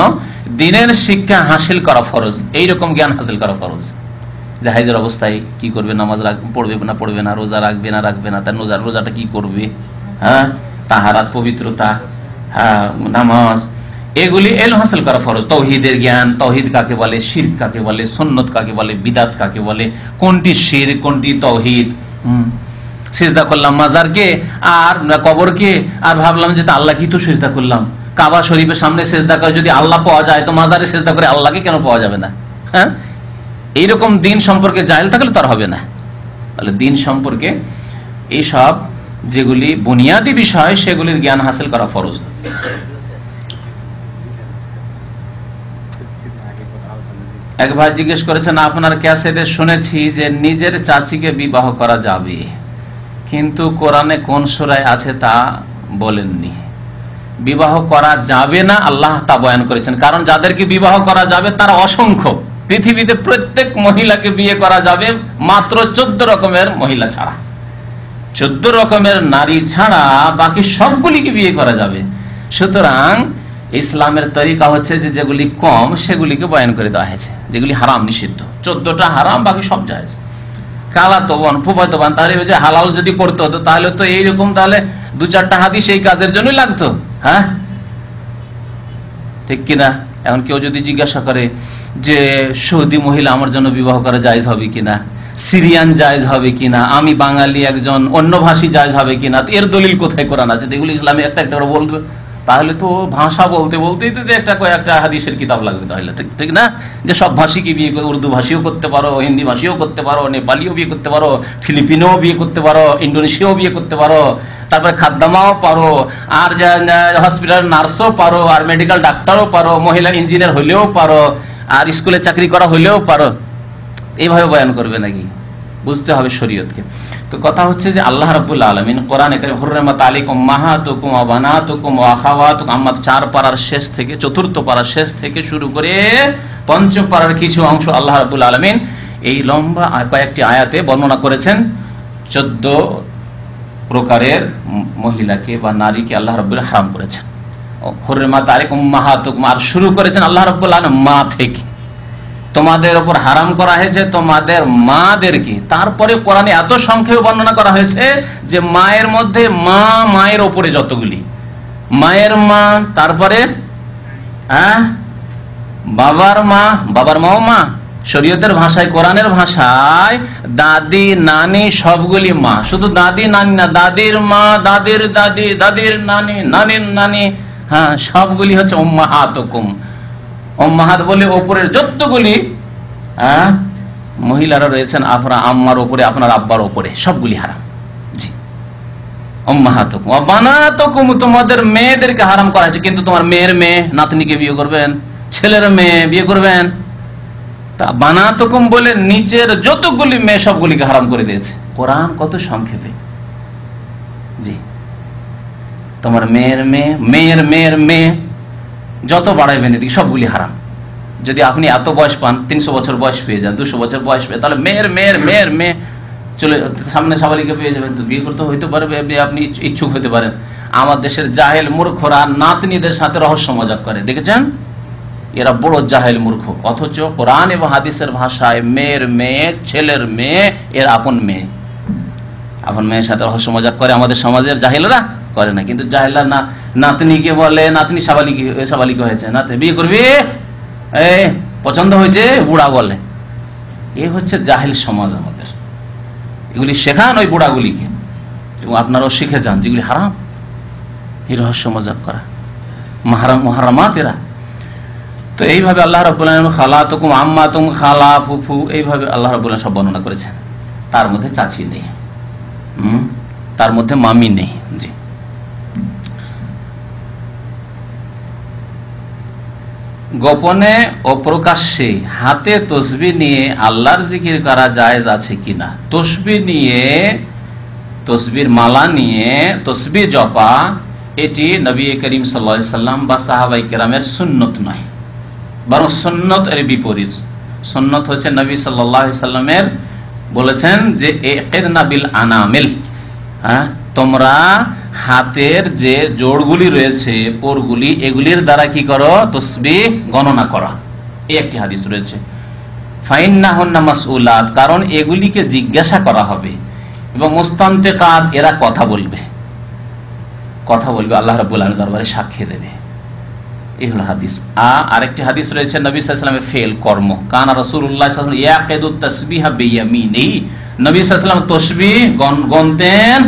দিনের শিক্ষা হাসিল করা ফরজ, এইরকম জ্ঞান হাসিল করা ফরজ। যে হাইজের অবস্থায় কি করবে, নামাজ পড়বে না পড়বে না, রোজা রাখবে না রাখবে না, তার রোজাটা কি করবে, হ্যাঁ, তাহারাত পবিত্রতা, হ্যাঁ, নামাজ, এগুলি এলম হাসিল করা ফরজ। তৌহিদের জ্ঞান, তৌহিদ কাকে বলে, শিরক কাকে বলে, সুন্নত কাকে বলে, বিদাত কাকে বলে, কোনটি শিরক কোনটি তৌহিদ। সিজদা করলাম মাজারকে আর কবরকে, আর ভাবলাম যে আল্লাহ কি তো সিজদা করলাম। কাবা শরীফের সামনে সিজদা করে যদি আল্লাহ পাওয়া যায়, তো মাজারে সিজদা করে আল্লাহকে কেন পাওয়া যাবে না? হ্যাঁ, এইরকম দিন সম্পর্কে জাহেল থাকলে তার হবে না। তাহলে দিন সম্পর্কে এইসব যেগুলি বুনিয়াদী বিষয় সেগুলির জ্ঞান হাসিল করা ফরজ। এক ভাই জিজ্ঞেস করেছেন, আপনার ক্যাসেটে শুনেছি যে নিজের চাচিকে বিবাহ করা যাবে, কিন্তু কোরআনে কোন সূরায় আছে তা বলেননি। বিবাহ করা যাবে না আল্লাহ তা বয়ান করেছেন, কারণ যাদেরকে বিবাহ করা যাবে তারা অসংখ্য। পৃথিবীতে প্রত্যেক মহিলাকে বিয়ে করা যাবে মাত্র 14 রকমের মহিলা ছাড়া, 14 রকমের নারী ছাড়া বাকি সবগুলিকে বিয়ে করা যাবে। সুতরাং ইসলামের তরিকা হচ্ছে যে যেগুলি কম সেগুলিকে বয়ান করে দেওয়া হয়েছে, যেগুলি হারাম নিষিদ্ধ। 14টা হারাম, বাকি সব জায়েজ। খালাতো বোন, ফুফাতো বোন, তাহলে ওই যে হালাল যদি করতে হতো তাহলে তো এইরকম তাহলে 2-4টা হাদিস এই কাজের জন্যই লাগতো। হ্যাঁ, ঠিক কিনা? এখন কেউ যদি জিজ্ঞাসা করে যে সৌদি মহিলা আমার জন্য বিবাহ করা জায়েজ হবে কিনা, সিরিয়ান জায়েজ হবে কিনা, আমি বাঙালি একজন অন্য ভাষী জায়েজ হবে কিনা, তো এর দলিল কোথায় কোরআন আছে? এগুলো ইসলামে একটা একটা করে বলবে, তাহলে তো ভাষা বলতে বলতেই তো কয়েকটা হাদিসের কিতাব লাগবে তাহলে, ঠিক না? যে সব ভাষীকে বিয়ে করে, উর্দু ভাষীও করতে পারো, হিন্দি ভাষীও করতে পারো, নেপালিও বিয়ে করতে পারো, ফিলিপিনও বিয়ে করতে পারো, ইন্দোনেশিয়াও বিয়ে করতে পারো, তারপরে খাদ্দামাও পারো, আর হসপিটাল নার্সও পারো, আর মেডিকেল ডাক্তারও পারো, মহিলা ইঞ্জিনিয়ার হইলেও পারো, আর স্কুলে চাকরি করা হইলেও পারো। এইভাবে বয়ান করবে নাকি? বুঝতে হবে শরীয়তকে। তো কথা হচ্ছে যে আল্লাহ রাব্বুল আলামিন কোরআনে কারীম হুররিমাত আলাইকুম উম্মাহাতুকুম ওয়া বানাতুকুম ওয়া আখাওয়াতুকুম, আমরা 4 পারার শেষ থেকে 4র্থ পারার শেষ থেকে শুরু করে 5ম পারার কিছু অংশ আল্লাহ রাব্বুল আলামিন এই লম্বা কয়েকটি আয়াতে বর্ণনা করেছেন। 14 প্রকারের মহিলাকে বা নারীকে আল্লাহ রাব্বুল হারাম করেছেন। হুররিমাত আলাইকুম উম্মাহাতুকুম, আর শুরু করেছেন আল্লাহ রাব্বুল আলামিন মা থেকে, তোমাদের উপর হারাম করা হয়েছে তোমাদের মাদেরকে। তারপরে কোরআনে এত সংক্ষেপে বর্ণনা করা হয়েছে যে মায়ের মধ্যে মা, মায়ের ওপরে যতগুলি, মায়ের মা, তারপরে বাবার মা, বাবার মাও মা, শরীয়তের ভাষায়, কোরআনের ভাষায় দাদি নানি সবগুলি মা, শুধু দাদি নানি না, দাদির মা, দাদির দাদি, দাদির নানি, নানির নানি, হ্যাঁ, সবগুলি হচ্ছে উম্মাহাতুকুম। উম্মাহাত বলে ওপরের যতগুলি মহিলারা রয়েছেন আপনার আম্মার ওপরে, আপনার আব্বার ওপরে, সবগুলি হারাম। জি, উম্মাহাতুকুম ওয়া বানাতুকুম, তোমাদের মেয়েদেরকে হারাম করা হয়েছে। কিন্তু তোমার মেয়ের মেয়ে, নাতনিকে বিয়ে করবেন, ছেলের মেয়ে বিয়ে করবেন, তা বানাতুকুম বলে নিচের যতগুলি মেয়ে সবগুলিকে হারাম করে দিয়েছে কোরআন। কত সংক্ষেপে! জি, তোমার মেয়ের মেয়ে, মেয়ের মেয়ের মেয়ে, যত বাড়াইবেন এদিকে সবগুলি হারাম। যদি আপনি এত বয়স পান, 300 বছর বয়স পেয়ে যান, 200 বছর বয়স পেয়ে, তাহলে মেয়ের মেয়ের মেয়ের মেয়ে চলে সামনে সাবালিকা পেয়ে যাবেন, তো বিয়ে করতে হইতে পারবে, আপনি ইচ্ছুক হতে পারেন। আমার দেশের জাহেল মূর্খরা নাতনিদের সাথে রহস্য মজাক করে, দেখেছেন? এরা বড় জাহেল মূর্খ, অথচ কোরআন এবং হাদিসের ভাষায় মেয়ের মেয়ে, ছেলের মেয়ে, এর আপন মেয়ে, আপন মেয়ের সাথে রহস্য মজাক করে। আমাদের সমাজের জাহেলরা করে না, কিন্তু জাহেলরা না নাতনিকে বলে, নাতনি সাবালিকা হয়েছে, নাতনি বিয়ে করবি, এই পছন্দ হয়েছে, বুড়া বলে। এ হচ্ছে জাহেল সমাজ আমাদের। এগুলি শেখান ওই বুড়াগুলিকে, এবং আপনারাও শিখে যান যেগুলি হারাম, এই রহস্য মজাক করা, মুহাররামাত এরা। তো এইভাবে আল্লাহ রাব্বুল আলামিন খালাতুকুম, আম্মাতুকুম, খালা, ফুফু, এইভাবে আল্লাহ রাব্বুল আলামিন সব বর্ণনা করেছেন। তার মধ্যে চাচি নেই, তার মধ্যে মামি নেই। জি, গোপনে ও প্রকাশ্যে হাতে তসবিহ নিয়ে আল্লাহর জিকির করা জায়েজ আছে কিনা? তসবিহ নিয়ে, তসবির মালা নিয়ে তসবিহ জপা, এটি নবী করিম সাল্লাল্লাহু আলাইহি সাল্লাম বা সাহাবায়ে কেরামের সুন্নত নয়, বরং সুন্নত এর বিপরীত। সুন্নত হচ্ছে নবী সাল্লাল্লাহু আলাইহি সাল্লামের বলেছেন যে ইকদিনা বিল আনামিল, হ্যাঁ, তোমরা হাতের যে জোড়গুলি রয়েছে, পোরগুলি, এগুলির দ্বারা কি করো? তসবিহ গণনা করা। এই একটি হাদিস রয়েছে। ফাইন্নাহুন্না মাসউলাত, কারণ এগুলিকে জিজ্ঞাসা করা হবে, এবং মুস্তানতিকাত, এরা কথা বলবে, কথা বলবে, আল্লাহ রাব্বুল আলামিনের দরবারে সাক্ষী দেবে। এই হলো হাদিস। আরেকটি হাদিস রয়েছে নবী সাল্লাল্লাহু আলাইহি ওয়াসাল্লামের ফেল, কর্ম। কানা রাসূলুল্লাহ সাল্লাল্লাহু আলাইহি ওয়াসাল্লাম ইয়াকিদুত তাসবিহা বিয়ামিনিহি, নবী সাল্লাল্লাহু আলাইহি ওয়াসাল্লাম তসবিহ গণতেন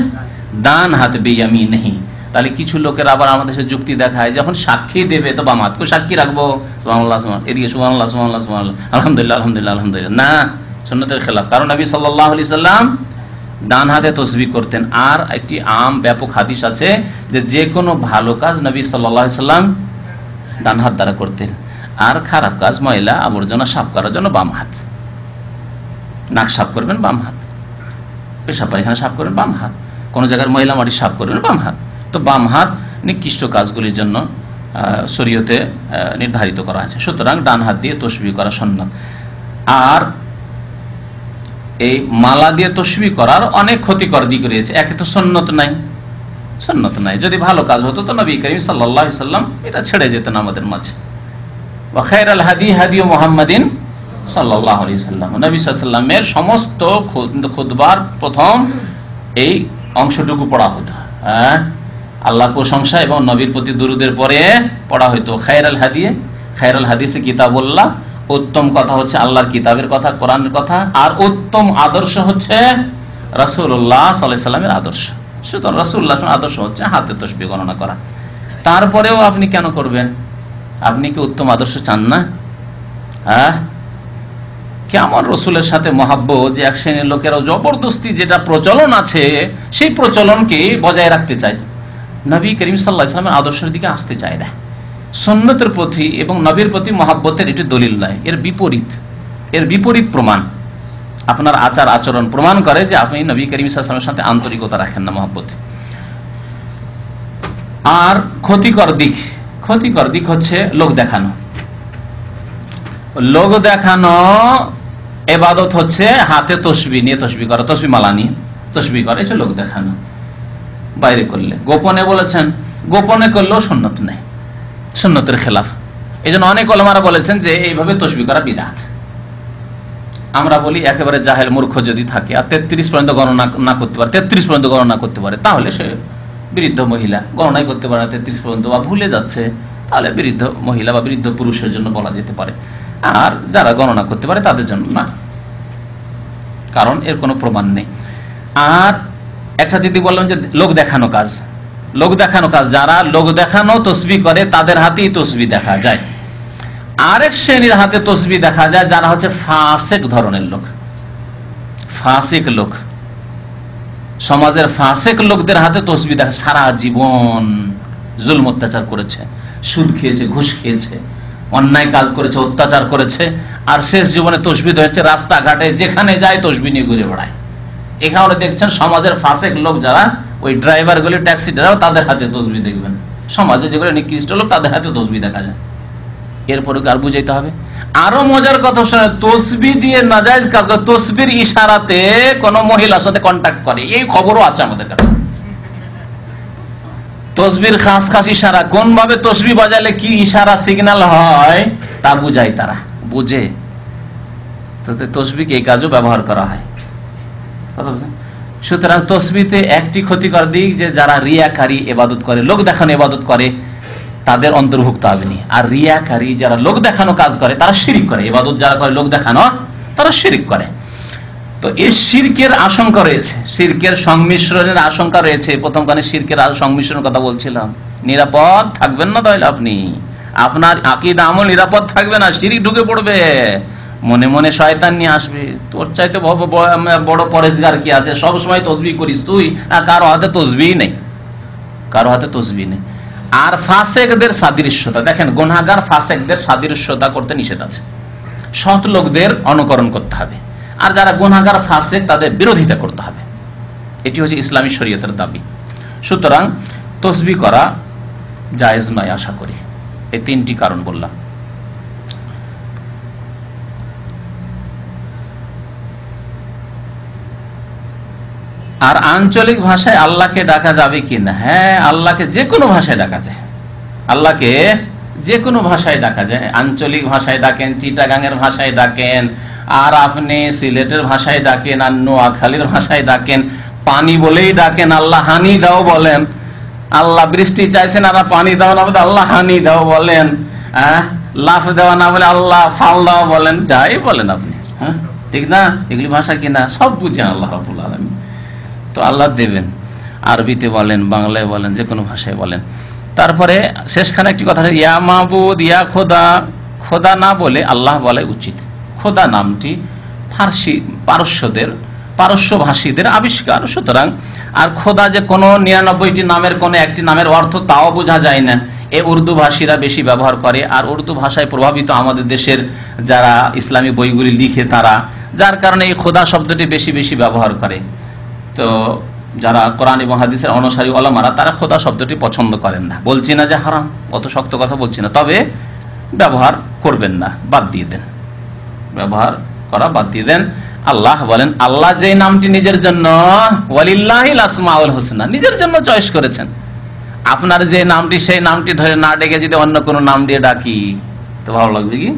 ডান হাতে, বিয়ামিনিহি। তাহলে কিছু লোকের আবার আমাদের দেশে যুক্তি দেখায়, যখন সাক্ষী দেবে তো বাম হাত করে সাক্ষী রাখবো, সুবহানাল্লাহ সুবহানাল্লাহ, এদিকে সুবহানাল্লাহ সুবহানাল্লাহ সুবহানাল্লাহ, আলহামদুলিল্লাহ আলহামদুলিল্লাহ আলহামদুলিল্লাহ। না, সুন্নতের খেলাফ, কারণ নবী সাল্লাল্লাহু আলাইহি সাল্লাম ডান হাতে তসবিহ করতেন। আর একটি ব্যাপক হাদিস আছে যে কোনো ভালো কাজ নবী সাল্লাল্লাহু আলাইহি সাল্লাম ডান হাত দ্বারা করতেন, আর খারাপ কাজ, ময়লা আবর্জনা সাফ করার জন্য বাম হাত। নাক সাফ করবেন বাম হাত, পেশাব পায়খানা সাফ করবেন বাম হাত, কোনো জায়গার ময়লা মাটি সাফ করবেন বাম হাত। তো বাম হাত নিকৃষ্ট কাজগুলির জন্য শরীয়তে নির্ধারিত করা আছে। সুতরাং ডান হাত দিয়ে তসবিহ করা সুন্নাত। আর এই মালা দিয়ে তসবিহ করার অনেক ক্ষতিকর দিক রয়েছে। একে তো সুন্নত নাই, সুন্নত নাই। যদি ভালো কাজ হতো তো নবী করিম সাল্লাল্লাহু আলাইহি সাল্লাম এটা ছেড়ে যেতেন আমাদের মাঝে। ওয়া খায়রুল হাদি হাদি মুহাম্মাদিন সাল্লাল্লাহু আলাইহি সাল্লাম। নবী সাল্লাল্লাহু আলাইহি সাল্লামের সমস্ত খুতবার প্রথম এই অংশটুকু পড়া হতো। হ্যাঁ, আল্লাহর প্রশংসা এবং নবীর প্রতি দুরূদের পরে পড়া হতো খায়রুল হাদিসে কিতাবুল্লাহ, উত্তম কথা হচ্ছে আল্লাহর কিতাবের কথা, কোরআনের কথা, আর উত্তম আদর্শ হচ্ছে রাসূলুল্লাহ সাল্লাল্লাহু আলাইহি সাল্লামের আদর্শ। সুতরাং রাসূলুল্লাহ আদর্শ হচ্ছে হাতে তাসবিহ গণনা করা। তারপরেও আপনি কেন করবেন? আপনি কি উত্তম আদর্শ চান না? হ্যাঁ, কেমন রসুলের সাথে মহাব্বত যে এক শ্রেণীর লোকেরাও জবরদস্তি যেটা প্রচলন আছে সেই প্রচলনকে বজায় রাখতে চায়, নবী করিম সাল্লাল্লাহু আলাইহি ওয়াসাল্লামের আদর্শের দিকে আসতে চায় না। সুন্নতের প্রতি এবং নবীর প্রতি মহাব্বতের এটি দলিল নয়, এর বিপরীত প্রমাণ। আপনার আচার আচরণ প্রমাণ করে যে আপনি নবী করিম সাল্লাল্লাহু আলাইহি ওয়াসাল্লামের সাথে আন্তরিকতা রাখেন না, মহাব্বত। আর ক্ষতিকর দিক হচ্ছে লোক দেখানো। ইবাদত হচ্ছে হাতে তসবিহ নিয়ে তসবিহ করা, তসবিহ মালা নিয়ে তসবিহ করা, এটা লোক দেখানো। বাইরে করলে, গোপনে বলেছেন, গোপনে করলেও সুন্নত নেই, সুন্নতের খেলাফ। এই জন্য অনেক ওলামারা বলেছেন যে এইভাবে তসবিহ করা বিদআত। আমরা বলি একেবারে জাহেল মূর্খ যদি থাকে আর 33 পর্যন্ত গণনা না করতে পারে, 33 পর্যন্ত গণনা করতে পারে, তাহলে সে বৃদ্ধ মহিলা, গণনাই করতে পারে না 33 পর্যন্ত, বা ভুলে যাচ্ছে, তাহলে বৃদ্ধ মহিলা বা বৃদ্ধ পুরুষের জন্য বলা যেতে পারে। আর যারা গণনা করতে পারে তাদের জন্য না, কারণ এর কোনো প্রমাণ নেই। আর একটা দিদি বললাম যে লোক দেখানো কাজ, যারা লোক দেখানো তসবিহ করে তাদের হাতেই তসবিহ দেখা যায়। আরেক শ্রেণীর হাতে তসবিহ দেখা যায় যারা হচ্ছে ফাসিক ধরনের লোক, ফাসিক লোক, সমাজের ফাসিক লোকদের হাতে তসবিহ দেখা। সারা জীবন জুলম অত্যাচার করেছে, সুদ খেয়েছে, ঘুষ খেয়েছে, অন্যায় কাজ করেছে, অত্যাচার করেছে, আর শেষ জীবনে তসবিহ ধরেছে, রাস্তাঘাটে যেখানে যায় তসবিহ নিয়ে ঘুরে বেড়ায়। এখানে দেখছেন সমাজের ফাসিক লোক যারা, ওই ড্রাইভার গুলি, ট্যাক্সি ড্রাইভার, তাদের হাতে তসবিহ দেখবেন। সমাজে যেগুলো নিকৃষ্ট লোক তাদের হাতে তসবিহ দেখা যায়। এরপরে আর বুঝাইতে হবে। আরো মজার কথা শুনে, তসবিহ দিয়ে নাজায়েজ কাজ করে, তসবির ইশারাতে কোন মহিলার সাথে কন্ট্যাক্ট করে, এই খবরও আছে আমাদের কাছে। তসবির খাস ইশারা, কোন ভাবে তসবিহ বাজালে কি ইশারা সিগন্যাল হয় তা বুঝায়, তারা বুঝে। তাতে তসবিহকে এই কাজও ব্যবহার করা হয়। কথা বুঝছেন? সুতরাং তসবিহতে একটি ক্ষতিকর দিক যে যারা রিয়াকারী ইবাদত করে, লোক দেখানো ইবাদত করে, তাদের অন্তর্ভুক্ত হবে না। আর রিয়াকারী যারা লোক দেখানো কাজ করে তারা শিরক করে। ইবাদত যারা করে লোক দেখানো, তারা শিরক করে। তো এই শিরকের আশঙ্কা রয়েছে, শিরকের সংমিশ্রণের আশঙ্কা রয়েছে। প্রথমখানে শিরকের সংমিশ্রণের কথা বলছিলাম। নিরাপদ থাকবেন না, তাহলে আপনার আকীদা আমল নিরাপদ থাকবে না, শিরক ঢুকে পড়বে। মনে মনে শয়তান নিয়ে আসবে, তোর চাইতে বড় পরেজগার কি আছে, সবসময় তসবিহ করিস তুই, কারো হাতে তসবিহ নেই, কারো হাতে তসবিহ নেই। আর ফাসেকদের সাদৃশ্যতা দেখেন, গুনাহগার ফাসেকদের সাদৃশ্যতা করতে নিষেধ আছে। সৎ লোকদের অনুকরণ করতে হবে, আর যারা গুনাহগার ফাসেক তাদের বিরোধিতা করতে হবে। এটি হচ্ছে ইসলামী শরীয়তের দাবি। সুতরাং তসবিহ করা জায়েজ নয় আশা করি। এই তিনটি কারণ বললাম। আর আঞ্চলিক ভাষায় আল্লাহকে ডাকা যাবে কিনা? হ্যাঁ, আল্লাহকে যে কোনো ভাষায় ডাকা যায়, আল্লাহকে যে কোনো ভাষায় ডাকা যায়। আঞ্চলিক ভাষায় ডাকেন, চিটাগাংয়ের ভাষায় ডাকেন, আর আপনি সিলেটের ভাষায় ডাকেন, আর নোয়াখালীর ভাষায় ডাকেন, পানি বলেই ডাকেন, আল্লাহ হানি দাও বলেন, আল্লাহ বৃষ্টি চাইছেন আর পানি দাও না বলে আল্লাহ হানি দাও বলেন, লাফ দেওয়া না বলে আল্লাহ ফাল দাও বলেন, যাই বলেন আপনি। হ্যাঁ, ঠিক না? এগুলি ভাষা কিনা সব বুঝেন আল্লাহ রাব্বুল আলামিন। তো আল্লাহ দেবেন, আরবিতে বলেন, বাংলায় বলেন, যে কোনো ভাষায় বলেন। তারপরে শেষখানে একটি কথা, ইয়া মাবুদ, ইয়া খোদা, খোদা না বলে আল্লাহ বলা উচিত। খোদা নামটি পারস্য ভাষীদের আবিষ্কার। সুতরাং আর খোদা যে কোনো 99টি নামের কোনো একটি নামের অর্থ তাও বোঝা যায় না, এ উর্দু ভাষীরা বেশি ব্যবহার করে। আর উর্দু ভাষায় প্রভাবিত আমাদের দেশের যারা ইসলামী বইগুলি লিখে তারা, যার কারণে এই খোদা শব্দটি বেশি বেশি ব্যবহার করে। তো যারা কোরআন এবং হাদিসের অনুসারী ওলামারা তারা খোদা শব্দটি পছন্দ করেন না। বলছি না যে হারাম, অত শক্ত কথা বলছি না, তবে ব্যবহার করবেন না, বাদ দিয়ে দেন, ব্যবহার করা বাদ দিয়ে দেন। আল্লাহ বলেন, আল্লাহ যে নামটি নিজের জন্য, ওয়ালিল্লাহিল আসমাউল হুসনা, নিজের জন্য চয়েস করেছেন। আপনার যে নামটি সেই নামটি ধরে না ডেকে যদি অন্য কোনো নাম দিয়ে ডাকি তো ভালো লাগবে কি?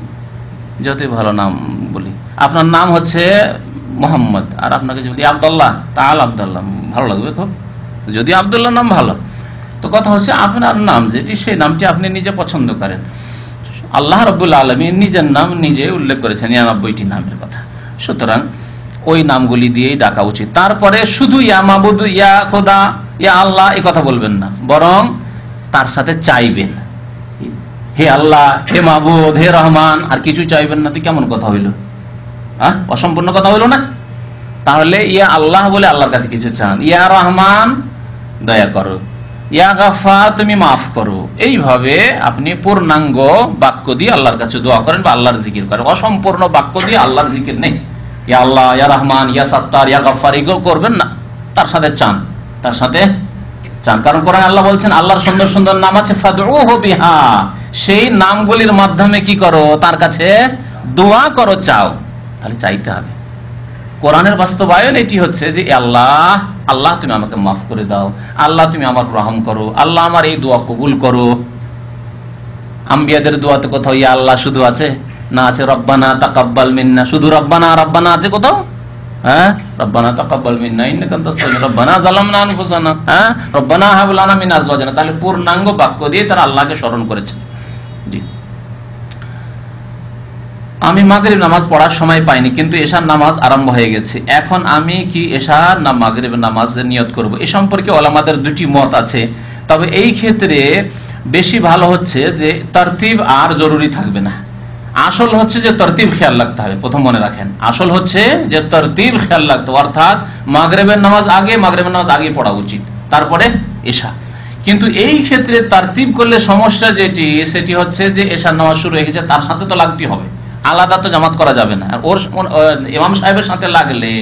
যতই ভালো নাম বলি আপনার নাম হচ্ছে মোহাম্মদ, আর আপনাকে যদি আব্দুল্লাহ, তাহলে আব্দুল্লাহ ভালো লাগবে খুব, যদি আব্দুল্লাহ নাম ভালো। তো কথা হচ্ছে আপনার নাম যেটি, সেই নামটি আপনি নিজে পছন্দ করেন। আল্লাহ রাব্বুল আলামিন নিজের নাম নিজে উল্লেখ করেছেন 99টি নামের কথা, সুতরাং ওই নামগুলি দিয়েই ডাকা উচিত। তারপরে শুধু ইয়া মাবুদ, ইয়া খোদা, ইয়া আল্লাহ এই কথা বলবেন না, বরং তার সাথে চাইবেন, হে আল্লাহ, হে মাবুদ, হে রহমান, আর কিছু চাইবেন না। তো কেমন কথা হইল? অসম্পূর্ণ কথা হইল না? তাহলে ইয়া আল্লাহ বলে আল্লাহর কাছে কিছু চান, ইয়া রহমান দয়া করো, ইয়া গাফফার তুমি মাফ করো, এইভাবে আপনি পূর্ণাঙ্গ বাক্য দিয়ে আল্লাহর কাছে দোয়া করেন বা আল্লাহর জিকির করেন। অসম্পূর্ণ বাক্য দিয়ে আল্লাহর জিকির নেই। ইয়া আল্লাহ, ইয়া রহমান, ইয়া সাত্তার, ইয়া গাফফার এগুলো করবেন না, তার সাথে চান, তার সাথে চান। কারণ কোরআন আল্লাহ বলছেন আল্লাহর সুন্দর সুন্দর নাম আছে, ফাদউহু বিহা, সেই নামগুলির মাধ্যমে কি করো? তার কাছে দোয়া করো, চাও। তাহলে চাইতে হবে। কোরআনের বাস্তবায়ন এটি হচ্ছে যে আল্লাহ, আল্লাহ তুমি আমাকে মাফ করে দাও, আল্লাহ তুমি আমার রহম করো, আল্লাহ আমার এই দোয়া কবুল করো। আম্বিয়াদের দোয়াতে কোথাও ইয়া আল্লাহ শুধু আছে? না, আছে রব্বানা তাকাব্বাল মিন্না, শুধু রব্বানা রব্বানা আছে কোথাও? হ্যাঁ, রব্বানা তাকাব্বাল মিন্না ইন্নাকা আনতাস সামিউর, রব্বানা যালামনা আনফুসানা, হ্যাঁ, রব্বানা হাব লানা মিন আজওয়াজিনা। তাহলে পূর্ণাঙ্গ বাক্য দিয়ে তারা আল্লাহকে স্মরণ করেছে। জি, আমি মাগরিব নামাজ পড়ার সময় পাইনি, কিন্তু এশার নামাজ আরম্ভ হয়ে গেছে, এখন আমি কি এশার না মাগরিব নামাজের নিয়ত করব? এ সম্পর্কে ওলামাদের দুটি মত আছে। তবে এই ক্ষেত্রে বেশি ভালো হচ্ছে যে তরতিব আর জরুরি থাকবে না। আসল হচ্ছে যে তরতিব খেয়াল রাখতে হবে। প্রথম মনে রাখেন, আসল হচ্ছে যে তরতিব খেয়াল রাখতে হবে, অর্থাৎ মাগরিবের নামাজ আগে, মাগরিবের নামাজ আগে পড়া উচিত, তারপরে এশা। কিন্তু এই ক্ষেত্রে তারতিব করলে সমস্যা যেটি, সেটি হচ্ছে যে এশার নামাজ শুরু হয়ে গেছে, তার সাথে তো লাগতে হবে, আলাদা তো জামাত করা যাবে না। আর ওর ইমাম সাহেবের সাথে লাগলে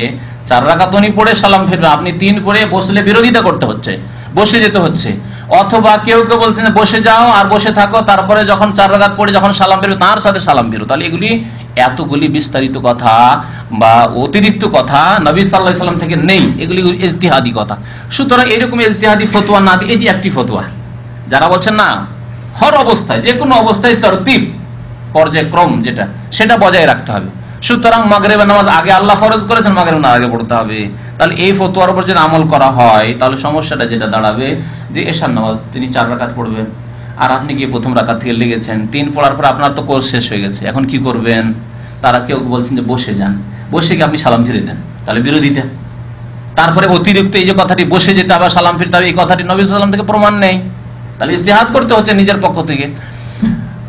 4 রাকাত উনি পড়ে সালাম ফিরবে, আপনি 3 পড়ে বসলে বিরোধিতা করতে হচ্ছে, বসে যেতে হচ্ছে। অথবা কেউ কেউ বলছেন বসে যাও আর বসে থাকো, তারপরে যখন 4 রাকাত পড়ে যখন সালাম ফিরবে তার সাথে সালাম ফিরো। তাহলে এগুলি এতগুলি বিস্তারিত কথা বা অতিরিক্ত কথা নবী সাল্লাল্লাহু আলাইহি ওয়াসাল্লাম থেকে নেই, এগুলি ইজতিহাদি কথা। সুতরাং এরকম ইজতিহাদি ফতোয়া না দিয়ে এটি একটি ফতোয়া। যারা বলছেন না, হর অবস্থায়, যে কোনো অবস্থায় তরতিব, পর্যায়ক্রম যেটা, সেটা বজায় রাখতে হবে। সুতরাং মাগরিবের নামাজ আগে আল্লাহ ফরজ করেছেন, মাগরিবের নামাজ আগে পড়তে হবে। তাহলে এই ফতোয়ার উপর যদি আমল করা হয়, তাহলে সমস্যাটা যেটা দাঁড়াবে যে এশার নামাজ তিনি 4 রাকাত পড়বেন, আর আপনি গিয়ে প্রথম রাকাত থেকে লেগেছেন, 3 পড়ার পর আপনার তো কোর্স শেষ হয়ে গেছে, এখন কি করবেন? তারা কেউ বলছেন যে বসে যান, বসে গিয়ে আপনি সালাম ফিরে দেন, তাহলে বিরোধিতা। তারপরে অতিরিক্ত এই যে কথাটি বসে যেতে হবে সালাম ফিরতে হবে, এই কথাটি নবী সাল্লাল্লাহু আলাইহি ওয়াসাল্লাম থেকে প্রমাণ নেই, তাহলে ইজতিহাদ করতে হচ্ছে নিজের পক্ষ থেকে।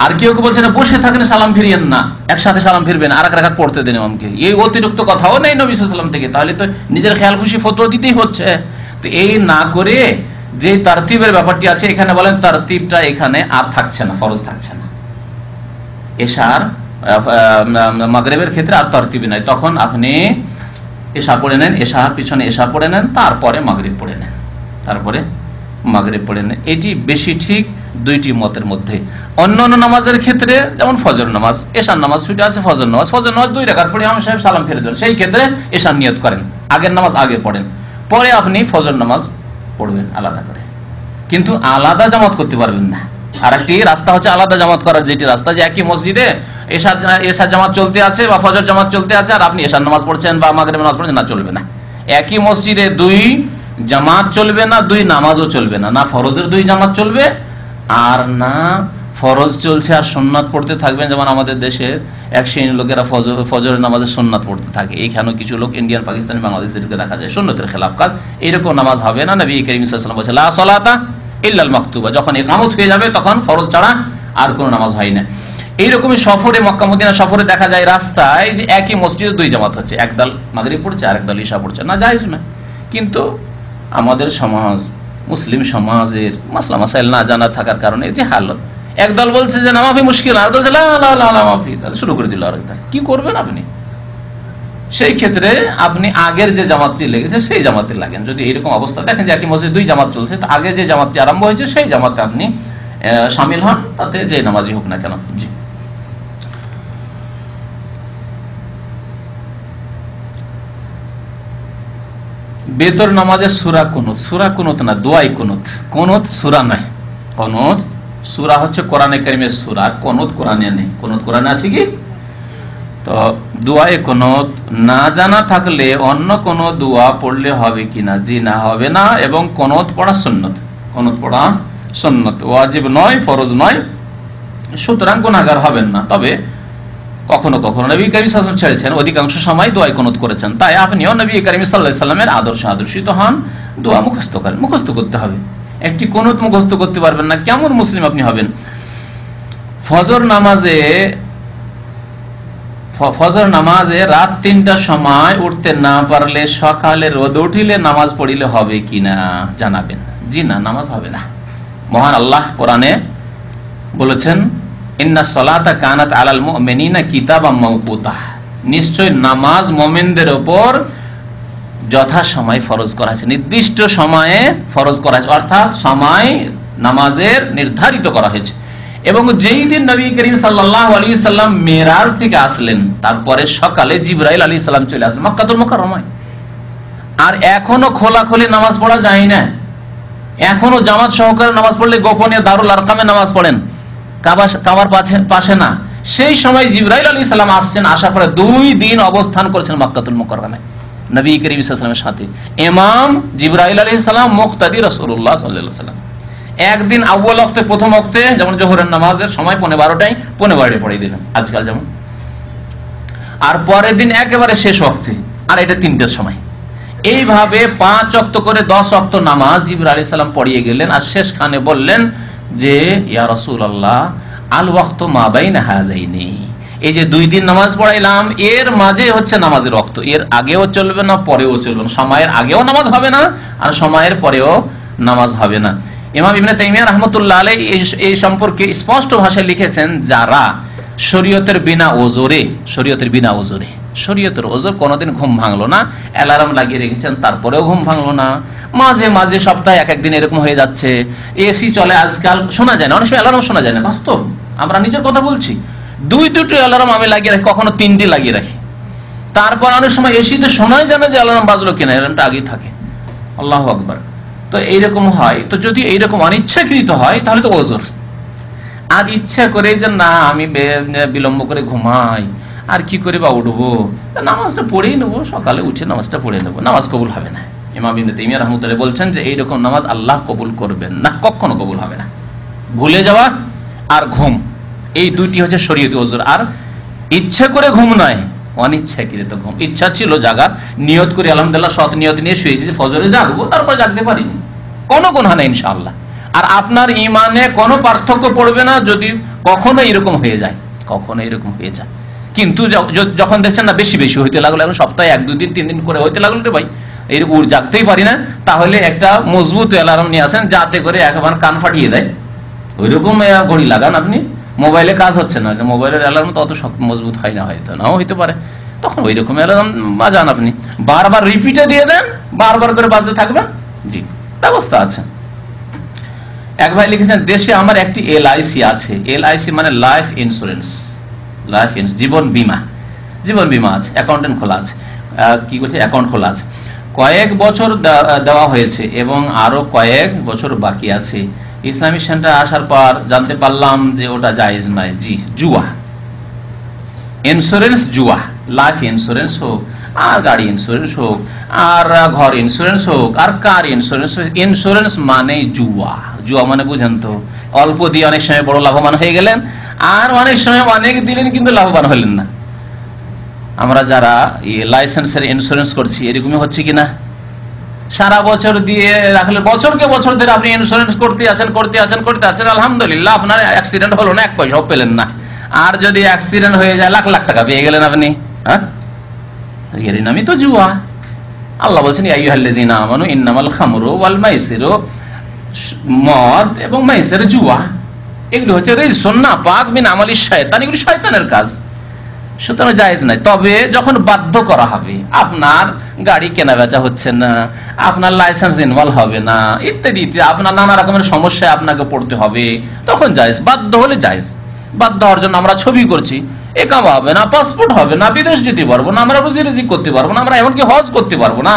আর কেউ কেউ বলছে না বসে থাকেন সালাম ফিরিয়েন না, একসাথে সালাম ফিরবেন, আর 1 রাকাত পড়তে দেন ইমামকে, এই অতিরিক্ত কথাও নেই নবী সাল্লাল্লাহু আলাইহি ওয়াসাল্লাম থেকে। তাহলে তো নিজের খেয়াল খুশি ফতোয়া দিতেই হচ্ছে। তো এই না করে যে তারতিবের ব্যাপারটি আছে, এখানে বলেন তারতিবটা এখানে আর থাকছে না, ফরজ থাকছে না। এশার মাগরিবের ক্ষেত্রে আর তারতিবই নাই, তখন আপনি এশা পড়ে নেন, এশার পিছনে এশা পড়ে নেন, তারপরে মাগরিব পড়ে নেন, তারপরে মাগরিব পড়ে নেন। এটি বেশি ঠিক দুইটি মতের মধ্যে। অন্যান্য নামাজের ক্ষেত্রে যেমন ফজর নামাজ, এশার নামাজ ছুটে আছে, ফজর নামাজ 2 রাকাত পড়ে ইমাম সাহেব সালাম ফিরে দেন, সেই ক্ষেত্রে এশার নিয়ত করেন, আগের নামাজ আগে পড়েন, পরে আপনি ফজর নামাজ পড়বেন আলাদা করে। কিন্তু আলাদা জামাত করতে পারবেন না। আর একটি রাস্তা হচ্ছে আলাদা জামাত করার, যেটি রাস্তা যে একই মসজিদে এশার জামাত চলতে আছে বা ফজর জামাত চলতে আছে, আর আপনি এশার নামাজ পড়ছেন বা মাগরিবের নামাজ পড়ছেন, না, চলবে না। একই মসজিদে 2 জামাত চলবে না, 2 নামাজও চলবে না, না ফরজের 2 জামাত চলবে, আর না ফরজ চলছে আর সুন্নাত পড়তে থাকবেন। যেমন আমাদের দেশের এক শ্রেণীর লোকেরা ফজরের নামাজে সুন্নাত পড়তে থাকে, এইখানেও কিছু লোক ইন্ডিয়ান, পাকিস্তানি, বাংলাদেশদেরকে দেখা যায় সুন্নতের খেলাফ কাজ। এইরকম নামাজ হবে না। নবী করিম সাল্লাল্লাহু আলাইহি ওয়াসাল্লাম বলেছেন লা সালাতা ইল্লাল মাকতুবা, যখন ইকামত হয়ে যাবে তখন ফরজ ছাড়া আর কোনো নামাজ হয় না। এইরকমই সফরে, মক্কা মদিনা সফরে দেখা যায় রাস্তায় যে একই মসজিদে 2 জামাত হচ্ছে, একদল মাগরিব পড়ছে আর একদল ইশা পড়ছে, না জায়েজ না। কিন্তু আমাদের সমাজ, মুসলিম সমাজের মাসলা মাসাইল না জানা থাকার কারণে যে হালত, একদল বলছে যে নামাফি মুশকিল, আর বলছে লা লা লা নামাফি, তাহলে শুরু করে দিল আরেকটা। কি করবেন আপনি? সেই ক্ষেত্রে আপনি আগের যে জামাতটি লেগেছে সেই জামাতে লাগেন। যদি এরকম অবস্থা দেখেন যে একই মসজিদে 2 জামাত চলছে, তো আগে যে জামাতটি আরম্ভ হয়েছে সেই জামাতে আপনি শামিল হন, তাতে যে নামাজই হোক না কেন। জি, বেতর নামাজের সূরা কুনুত, সূরা কুনুত না, দোয়াই কুনুত। কুনুত সূরা নয়, কুনুত সূরা হচ্ছে কোরআনে কারীমের সূরা, কুনুত কোরআনে নেই। কুনুত কোরআনে আছে কি? তো দোয়ায়ে কুনুত না জানা থাকলে অন্য কোন দোয়া পড়লে হবে কিনা? জি না, হবে না। এবং কুনুত পড়া সুন্নত, কুনুত পড়া সুন্নত, ওয়াজিব নয়, ফরজ নয়, সুতরাং গুনাহগার হবেন না। তবে কখনো কখনো নবী করিম সাল্লাল্লাহু আলাইহি ওয়াসাল্লাম ছেড়েছেন, অধিকাংশ সময় দোয়া কুনুত করেছেন। তাই আপনিও নবী করিম সাল্লাল্লাহু আলাইহি ওয়াসাল্লামের আদর্শিত হন, দোয়া মুখস্থ করেন। মুখস্থ করতে হবে। একটি কুনুত মুখস্থ করতে পারবেন না, কেমন মুসলিম আপনি হবেন? ফজর নামাজে রাত 3টার সময় উঠতে না পারলে সকালে রোদ উঠিলে নামাজ পড়িলে হবে কিনা জানাবেন। জি না, নামাজ হবে না। মহান আল্লাহ কোরআনে বলেছেন, ইন্না সলাতা কানাত আলাল মুমিনিনা কিতাবাম মাওকুতা, নিশ্চয় নামাজ মুমিনদের উপর যথা সময় ফরজ করা আছে, নির্দিষ্ট সময়ে ফরজ করা আছে, অর্থাৎ সময় নামাজের নির্ধারিত করা হয়েছে। এবং যেই দিন নবী করিম সাল্লাল্লাহু আলাইহি সাল্লাম মেরাজ থেকে আসলেন, তারপরে সকালে জিবরাইল আলাইহিস সালাম চলে আসলেন মক্কাতুল মুকাররমায়। আর এখনো খোলাখুলি নামাজ পড়া যায় না, এখনো জামাত সহকারে নামাজ পড়লে গোপনে দারুল আরকামে নামাজ পড়েন, কাবার পাশে না। সেই সময় জিবরাইল আলাইহিস সালাম আসছেন, আসার পরে 2 দিন অবস্থান করেছেন মক্কাতুল মুকাররমায় নবী করিম সাল্লাল্লাহু আলাইহি সাল্লামের সাথে। ইমাম জিবরাইল আলাইহিস সালাম, মুক্তাদি রাসূলুল্লাহ সাল্লাল্লাহু আলাইহি সাল্লাম। একদিন আউয়াল ওয়াক্তে, প্রথম ওয়াক্তে, যেমন জোহরের নামাজের সময় 12:30টায় 12:30 পড়িয়ে দিলেন আজকাল যেমন, আর পরের দিন একেবারে শেষ ওয়াক্তে, আর এটা 3টার সময়। এইভাবে 5 ওয়াক্ত করে 10 ওয়াক্ত নামাজ জিবরাইল আলাইহিস সালাম পড়িয়ে গেলেন। আর শেষখানে বললেন যে, ইয়া রাসূলুল্লাহ, আল ওয়াক্তু মা বাইনা হাযাইনি, এই যে 2 দিন নামাজ পড়াইলাম, এর মাঝে হচ্ছে নামাজের ওয়াক্ত, এর আগেও চলবে না, পরেও চলবে না। সময়ের আগেও নামাজ হবে না, আর সময়ের পরেও নামাজ হবে না। ইমাম ইবনে তাইমিয়া রাহমাতুল্লাহ আলাইহি এই সম্পর্কে স্পষ্ট ভাষায় লিখেছেন, যারা শরীয়তের বিনা ওজরে, শরীয়তের ওজর কোনোদিন ঘুম ভাঙলো না, অ্যালার্ম লাগিয়ে রেখেছেন তারপরেও ঘুম ভাঙলো না, মাঝে মাঝে সপ্তাহে এক দিন এরকম হয়ে যাচ্ছে, এসি চলে আজকাল, শোনা যায় না, অনেক সময় অ্যালার্ম শোনা যায় না, বাস্তব, আমরা নিজের কথা বলছি। 2-2টি অ্যালার্ম আমি লাগিয়ে রাখি, কখনো 3টি লাগিয়ে রাখি। তারপর অনেক সময় এসিতে শোনাই যায় না যে অ্যালার্ম বাজলো কিনা, অ্যালার্মটা আগেই থাকে। আল্লাহু আকবার। তো এইরকম হয়, তো যদি এইরকম অনিচ্ছাকৃত হয় তাহলে তো ওজর। আর ইচ্ছা করে যে না আমি বিলম্ব করে ঘুমাই, আর কি করে বা উঠবো, নামাজটা পড়েই নেবো, সকালে উঠে নামাজটা পড়ে নেবো, নামাজ কবুল হবে না। ইমাম ইবনে তাইমিয়া রাহমাতুল্লাহ বলছেন যে এইরকম নামাজ আল্লাহ কবুল করবেন না, কখনো কবুল হবে না। ভুলে যাওয়া আর ঘুম, এই 2টি হচ্ছে শরীয়তি ওজর। আর ইচ্ছা করে ঘুম নয়, অনিচ্ছাকৃত ঘুম। ইচ্ছা ছিল জাগার, নিয়ত করে আলহামদুলিল্লাহ সৎ নিয়ত নিয়ে শুয়েছি ফজরে জাগবো, তারপর জাগতে পারিনি, কোনো গুনাহ নেই ইনশাআল্লাহ। আর আপনার ঈমানে কোনো পার্থক্য পড়বে না যদি কখনো এরকম হয়ে যায়, কিন্তু যখন দেখছেন না বেশি বেশি হইতে লাগলো, এখন সপ্তাহে 1-2 দিন 3 দিন করে হইতে লাগলো, রে ভাই এইরকম জাগতেই পারি না, তাহলে একটা মজবুত অ্যালার্ম নিয়ে আসেন, যাতে করে একবার কান ফাটিয়ে দেয়, ওইরকম ঘড়ি লাগান আপনি। মোবাইলে কাজ হচ্ছে না, মোবাইলের অ্যালার্ম তো অত শক্ত মজবুত হয় না, হয়তো নাও হইতে পারে, তখন ওই রকম অ্যালার্ম বাজান আপনি, বারবার রিপিটে দিয়ে দেন, বারবার করে বাজতে থাকবেন। জি, ব্যবস্থা আছে। এক ভাই লিখেছেন, দেশে আমার একটি LIC আছে, LIC মানে লাইফ ইন্স্যুরেন্স, জীবন বীমা আছে, অ্যাকাউন্ট খোলা আছে, অ্যাকাউন্ট খোলা আছে, কয়েক বছর দেওয়া হয়েছে এবং আরো কয়েক বছর বাকি আছে। ইসলামিক সেন্টার আসার পর জানতে পারলাম যে ওটা জায়েজ নয়। জি, জুয়া, ইন্স্যুরেন্স জুয়া, লাইফ ইন্স্যুরেন্স হোক, আর গাড়ি ইন্স্যুরেন্স হোক, আর ঘর ইন্স্যুরেন্স হোক, আর কার ইন্স্যুরেন্স, ইন্স্যুরেন্স মানে জুয়া। জুয়া মানে বুঝেন তো, অল্প দিয়ে অনেক সময় বড় লাভবান হয়ে গেলেন, আর অনেক সময় অনেক দিলেন কিন্তু লাভবান হলেন না। আমরা যারা লাইসেন্সের ইন্স্যুরেন্স করছি, এরকমই হচ্ছে কিনা? সারা বছর দিয়ে রাখলে বছরকে বছর ধরে আপনি ইন্স্যুরেন্স করতে আছেন, আলহামদুলিল্লাহ আপনার অ্যাক্সিডেন্ট হলো না, 1 পয়সাও পেলেন না। আর যদি অ্যাক্সিডেন্ট হয়ে যায়, লাখ লাখ টাকা পেয়ে গেলেন আপনি, হ্যাঁ, এর নামই তো জুয়া। আল্লাহ বলছেন, ইয়া আইয়ুহাল্লাযীনা আমানু ইন্নামাল খামরু ওয়াল মাইসিরু, মদ এবং মাইসির জুয়া, এগুলো হচ্ছে রিজসুন নাপাক মিন আমালিশ শায়তান, এগুলো শয়তানের কাজ, সুতরাং জায়েজ নাই। তবে যখন বাধ্য করা হবে, আপনার গাড়ি কেনা বেচা হচ্ছে না, আপনার লাইসেন্স ইনভলভ হবে না, ইত্যাদি ইত্যাদি, আপনার নানা রকমের সমস্যায় আপনাকে পড়তে হবে, তখন জায়েজ। বাধ্য হলে জায়েজ। বাধ্য হওয়ার জন্য আমরা ছবি করছি, একামা হবে না, পাসপোর্ট হবে না, বিদেশ যেতে পারবো না, আমরা রুজি রুজি করতে পারবো না, আমরা এমনকি হজ করতে পারবো না,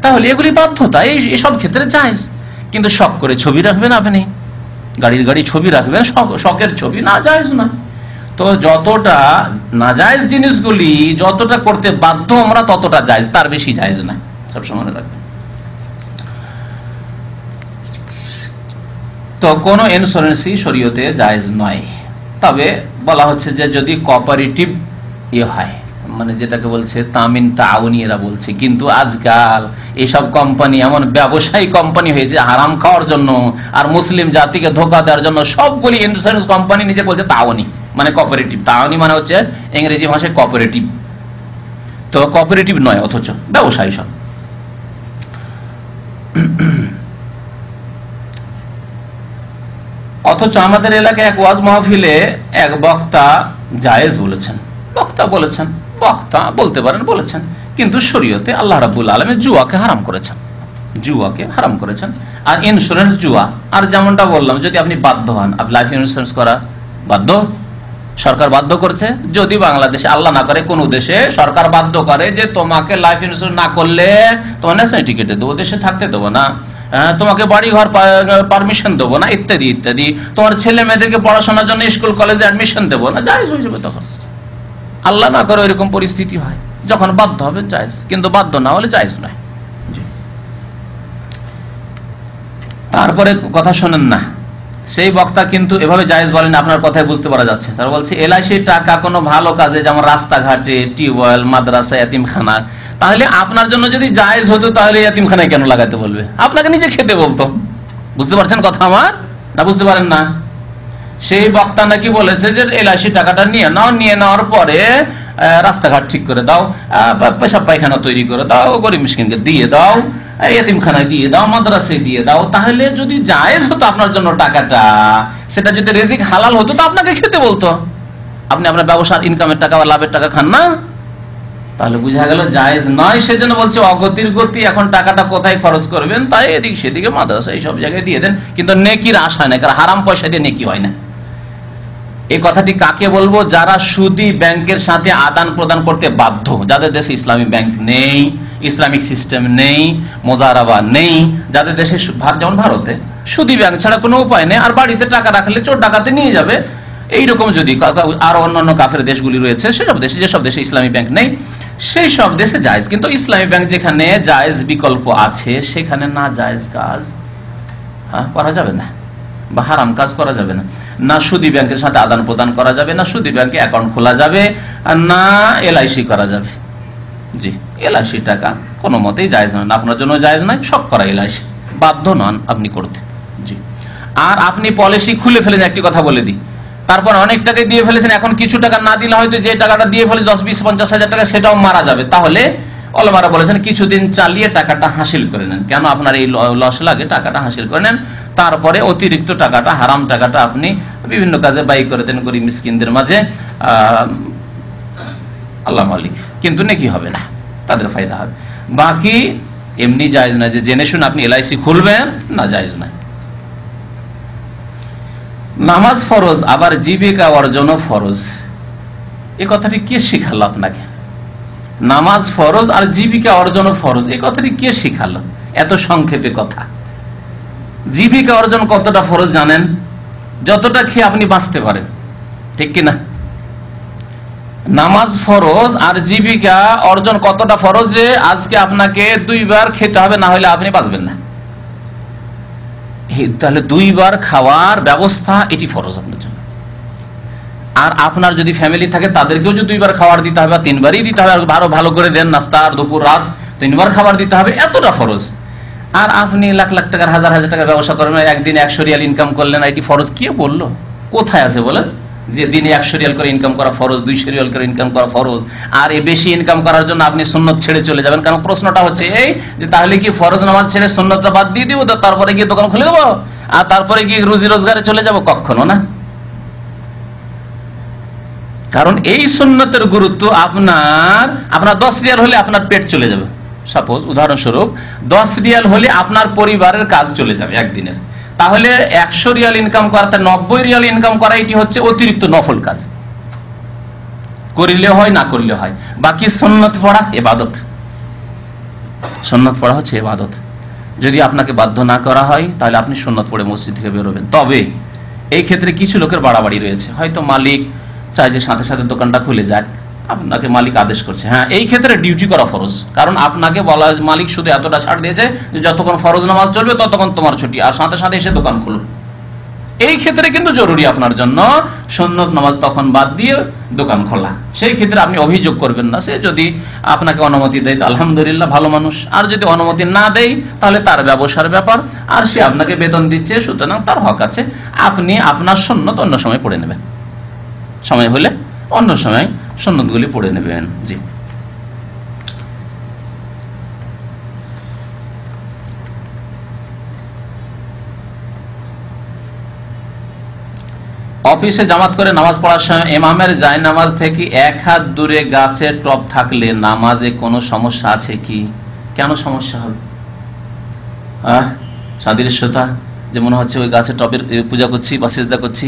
তাহলে এগুলি বাধ্যতা, এইসব ক্ষেত্রে জায়েজ। কিন্তু শখ করে ছবি রাখবেন আপনি, গাড়ি ছবি রাখবেন, শখের ছবি না, জায়েজ না। তো যতটা নাজায়েজ জিনিসগুলি যতটা করতে বাধ্য আমরা ততটা জায়েজ, তার বেশি জায়েজ না, সবসময় মনে রাখবেন। তো কোনো ইন্স্যুরেন্সই শরীয়তে জায়েজ নয়। তবে বলা হচ্ছে যে যদি কোঅপারেটিভ হয়, মানে যেটাকে বলছে তামিন তাআউনি এরা বলছে, কিন্তু আজকাল এইসব কোম্পানি এমন ব্যবসায়ী কোম্পানি হয়েছে হারাম খাওয়ার জন্য আর মুসলিম জাতিকে ধোঁকা দেওয়ার জন্য সবগুলি ইন্স্যুরেন্স কোম্পানি নিজে বলছে তাআউনি, মানে কোঅপারেটিভ। তাআউনি মানে হচ্ছে ইংরেজি ভাষায় কোঅপারেটিভ, তো কোঅপারেটিভ নয় অথচ ব্যবসায়ী সব। অথচ আমাদের এলাকায় এক ওয়াজ মাহফিলে এক বক্তা জায়েজ বলেছেন, বক্তা বলতে পারেন বলেছেন, কিন্তু শরীয়তে আল্লাহ রাব্বুল আলামিন জুয়াকে হারাম করেছেন। আর ইন্স্যুরেন্স জুয়া। আর যেমনটা বললাম, যদি আপনি বাধ্য হন, আপনি লাইফ ইন্স্যুরেন্স করা বাধ্য, সরকার বাধ্য করছে। যদি বাংলাদেশে আল্লাহ না করে কোন দেশে সরকার বাধ্য করে যে তোমাকে লাইফ ইন্স্যুরেন্স না করলে তোমার ন্যাশনাল টিকেটে দেবো, দেশে থাকতে দেবো না, তোমাকে বাড়ি ঘর পারমিশন দেবো না, ইত্যাদি ইত্যাদি, তোমার ছেলে মেয়েদেরকে পড়াশোনার জন্য স্কুল কলেজে অ্যাডমিশন দেবো না, জায়েজ হয়ে যাবে। তখন আল্লাহ না করে এরকম পরিস্থিতি হয়, যখন বাধ্য হবে জায়েজ, কিন্তু বাধ্য না হলে জায়েজ নয়। তারপরে কথা শোনেন না, সেই বক্তা কিন্তু এভাবে জায়েজ বলেন, আপনার কথায় বুঝতে পারা যাচ্ছে। তারা বলছে এলআইসির টাকা কোনো ভালো কাজে, যেমন রাস্তাঘাটে, টিউবওয়েল, মাদ্রাসা, এতিমখানা, তাহলে আপনার জন্য যদি জায়েজ হতো তাহলে এতিমখানায় কেন লাগাতে বলবে? আপনাকে নিজে খেতে বলতো। বুঝতে পারছেন কথা আমার, না বুঝতে পারেন না? সেই বক্তা নাকি বলেছে যে এলআইসি টাকাটা নিয়ে নাও, নিয়ে নেওয়ার পরে রাস্তাঘাট ঠিক করে দাও, পেশাব পায়খানা তৈরি করে দাও, গরিব মিসকিনকে দিয়ে দাও, এতিমখানায় দিয়ে দাও, মাদ্রাসায় দিয়ে দাও। তাহলে যদি জায়েজ হতো আপনার জন্য টাকাটা, সেটা যদি রিজিক হালাল হতো তো আপনাকে খেতে বলতো। আপনি আপনার ব্যবসার ইনকামের টাকা বা লাভের টাকা খান না, তাহলে বুঝা গেল জায়েজ নয়। সেজন্য বলছে অগতির গতি, এখন টাকাটা কোথায় খরচ করবেন তাই এদিক সেদিকে মাদ্রাসা এইসব জায়গায় দিয়ে দেন, কিন্তু নেকির আশা নেই, কারণ হারাম পয়সা দিয়ে নেকি হয় না। এই কথাটি কাকে বলবো? যারা সুদী ব্যাংকের সাথে আদান প্রদান করতে বাধ্য, যাদের দেশে ইসলামী ব্যাংক নেই, ইসলামিক সিস্টেম নেই, মোজারাবা নেই, যাদের দেশে যেমন ভারতে সুদী ব্যাংক ছাড়া কোনো উপায় নেই, আর বাড়িতে টাকা রাখলে চোর ডাকাতে নিয়ে যাবে, এইরকম যদি আরো অন্যান্য কাফের দেশগুলি রয়েছে, সেসব দেশে, যেসব দেশে ইসলামী ব্যাংক নেই সেই সব দেশে জায়েজ। কিন্তু ইসলামী ব্যাংক যেখানে জায়েজ বিকল্প আছে, সেখানে না জায়েজ কাজ করা যাবে না, বা হারাম কাজ করা যাবে না। না সুদী ব্যাংকের সাথে আদান প্রদান করা যাবে, না সুদী ব্যাংকে অ্যাকাউন্ট খোলা যাবে, আর না এলআইসি করা যাবে। জি, এলআইসি টাকা কোনো মতেই জায়েজ নয়, আপনার জন্য জায়েজ নয়, সব করা এলআইসি, বাধ্য নন আপনি করতে। জি, আর আপনি পলিসি খুলে ফেলেন, একটি কথা বলে দিই, তারপর অনেক টাকা দিয়ে ফেলেছেন, এখন কিছু টাকা না দিলে হয়তো যে টাকাটা দিয়ে ফেলে 10, 20, 50 হাজার টাকা, সেটাও মারা যাবে। তাহলে ওলামারা বলেছেন কিছুদিন চালিয়ে টাকাটা হাসিল করে নেন, কেন আপনার এই লস লাগে, টাকাটা হাসিল করে নেন, তারপরে অতিরিক্ত টাকাটা, হারাম টাকাটা আপনি বিভিন্ন কাজে ব্যয় করে দেন গরিব মিসকিনদের মাঝে, আল্লাহ মালিক, কিন্তু নেকি হবে না, তাদের ফায়দা হবে। বাকি এমনি জায়েজ না, যে জেনে শুনে আপনি এলআইসি খুলবেন, না, জায়েজ না। নামাজ ফরজ, আবার জীবিকা অর্জনও ফরজ, এই কথাটি কে শিখালো আপনাকে? নামাজ ফরজ আর জীবিকা অর্জনও ফরজ, এই কথাটি কে শিখালো? এত সংক্ষেপে কথা। জীবিকা অর্জন কতটা ফরজ জানেন? যতটা খেয়ে আপনি বাঁচতে পারেন, ঠিক কিনা? নামাজ ফরজ, আর জীবিকা অর্জন কতটা ফরজ যে আজকে আপনাকে 2 বার খেতে হবে, না হলে আপনি বাঁচবেন না। তাহলে 2 বার খাওয়ার ব্যবস্থা, এটি ফরজ আপনার জন্য। আর আপনার যদি ফ্যামিলি থাকে তাদেরকেও যদি 2 বার খাবার দিতে হবে, 3 বারই দিতে হবে, আরো ভালো করে দেন, নাস্তা, দুপুর, রাত 3 বার খাবার দিতে হবে, এতটা ফরজ। আর আপনি লাখ লাখ টাকার, হাজার হাজার টাকার ব্যবসা করবেন, একদিন 100 রিয়াল ইনকাম করলেন, এটি ফরজ কে বললো? কোথায় আছে বলেন যে দিনে 100 রিয়াল করে ইনকাম করা ফরজ, 200 রিয়াল করে ইনকাম করা ফরজ? আর এই বেশি ইনকাম করার জন্য আপনি সুন্নত ছেড়ে চলে যাবেন। কারণ প্রশ্নটা হচ্ছে এই যে তাহলে কি ফরজ নামাজ ছেড়ে সুন্নতটা বাদ দিয়ে দিব, তারপরে গিয়ে দোকান খুলে দেবো, আর তারপরে গিয়ে রুজি রোজগারে চলে যাব? কখনো না। কারণ এই সুন্নতের গুরুত্ব, আপনার 10 রিয়াল হলে আপনার পেট চলে যাবে। সাপোজ উদাহরণস্বরূপ 10 রিয়াল হলে আপনার পরিবারের কাজ চলে যাবে একদিনের। তাহলে 100 রিয়াল ইনকাম করা, 90 রিয়াল ইনকাম করা, এটি হচ্ছে অতিরিক্ত নফল কাজ, করিলে হয়, না করলে হয়। বাকি সুন্নত পড়া ইবাদত, সুন্নত পড়া হচ্ছে ইবাদত। যদি আপনাকে বাধ্য না করা হয় তাহলে আপনি সুন্নত পড়ে মসজিদ থেকে বেরোবেন। তবে এই ক্ষেত্রে কিছু লোকের বাড়াবাড়ি রয়েছে, হয়তো মালিক চাই যে সাথে সাথে দোকানটা খুলে যাক, আপনাকে মালিক আদেশ করছে, হ্যাঁ এই ক্ষেত্রে ডিউটি করা ফরজ। কারণ আপনাকে বলা মালিক শুধু এতটা ছাড় দিয়েছে যে যতক্ষণ ফরজ নামাজ চলবে ততক্ষণ তোমার ছুটি, আর সাথে সাথে এসে দোকান খুলো। এই ক্ষেত্রে কিন্তু জরুরি আপনার জন্য সুন্নত নামাজ তখন বাদ দিয়ে দোকান খোলা। সেই ক্ষেত্রে আপনি অভিযোগ করবেন না। সে যদি আপনাকে অনুমতি দেয় তো আলহামদুলিল্লাহ, ভালো মানুষ। আর যদি অনুমতি না দেয় তাহলে তার ব্যবসার ব্যাপার, আর সে আপনাকে বেতন দিচ্ছে, সুতরাং তার হক আছে। আপনি আপনার সুন্নত অন্য সময় পড়ে নেবেন, সময় হলে অন্য সময় সুন্নতগুলি পড়ে নেবেন। জি। অফিসে জামাত করে নামাজ পড়ার সময় ইমামের জায়নামাজ থেকে 1 হাত দূরে গাছের টব থাকলে নামাজে কোনো সমস্যা আছে কি? কেন সমস্যা হবে? সাদৃশ্যতা, যে মনে হচ্ছে ওই গাছের টবের পূজা করছি বা সিজদা করছি।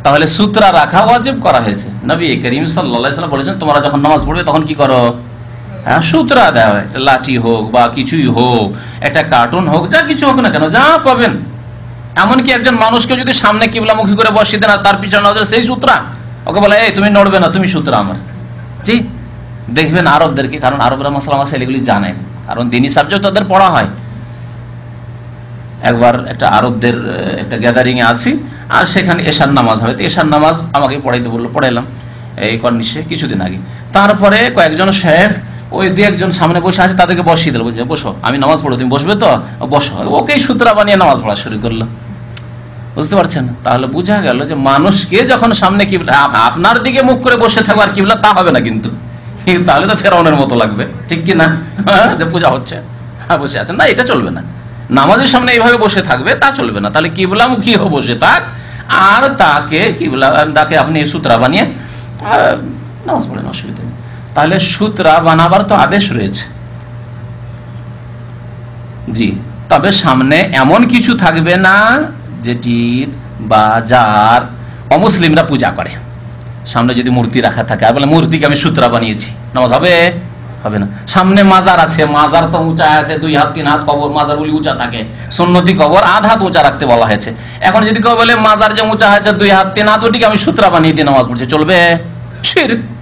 তাহলে সূত্রা রাখা ওয়াজিব করা হয়েছে। নবী করিম সাল্লাল্লাহু আলাইহি ওয়াসাল্লাম বলেছেন, তোমরা যখন নামাজ পড়বে তখন কি করো? সূত্রা দেওয়া হয়, লাঠি হোক বা কিছুই হোক, একটা কার্টুন হোক, যা কিছু হোক না কেন, যা পাবেন। এমনকি একজন মানুষকে যদি সামনে কিবলামুখী করে বসিয়ে দেন আর তার পিছনে নজর, সেই সূত্রা, ওকে বলে এই তুমি নড়বে না, তুমি সূত্রা আমার। জি, দেখবেন আরবদেরকে, কারণ আরবরা মাসালা মাসাইল এগুলি জানেন, কারণ দিনী সাবজেক্ট তাদের পড়া হয়। একবার একটা আরবদের একটা গ্যাদারিং এ আছি, আর সেখানে এশার নামাজ হবে। তো এশার নামাজ আমাকে পড়াইতে বললো, পড়াইলাম এই কর্নিশে কিছুদিন আগে। তারপরে কয়েকজন শেখ ওই 2-1 জন সামনে বসে আছে, তাদেরকে বসিয়ে দিল, বলছে বসো, আমি নামাজ পড়ো, তুমি বসবে তো বসো। ওকেই সূত্রা বানিয়ে নামাজ পড়া শুরু করলো। বুঝতে পারছেন? তাহলে বোঝা গেল যে মানুষকে যখন সামনে কিবলা, আপনার দিকে মুখ করে বসে থাকবে আর কিবলা, তা হবে না কিন্তু। তাহলে তো ফেরাউনের মতো লাগবে, ঠিক কি না? যে পূজা হচ্ছে, বসে আছেন না, এটা চলবে না। নামাজের সামনে এইভাবে বসে থাকবে, তা চলবে না। তাহলে কিবলামুখী হয়ে বসে থাক, আর তাকে আপনি সূত্রা বানিয়ে নামাজ পড়েন, অসুবিধা নেই। তাহলে সূত্রা বানাবার তো আদেশ রয়েছে। জি, তবে সামনে এমন কিছু থাকবে না যেটি বা যার অমুসলিমরা পূজা করে। সামনে যদি মূর্তি রাখা থাকে আর বলে মূর্তিকে আমি সূত্রা বানিয়েছি, নামাজ হবে? হবে না। সামনে মাজার আছে, মাজার তো উঁচা আছে, 2 হাত 3 হাত, কবর মাজার গুলি উঁচা থাকে, সুন্নতি কবর 1/2 হাত উঁচা রাখতে বলা হয়েছে। এখন যদি কেউ বলে মাজার যে উঁচা আছে 2 হাত 3 হাত, ওটিকে আমি সূত্রা বানিয়ে দিয়ে নামাজ পড়ছি, চলবে?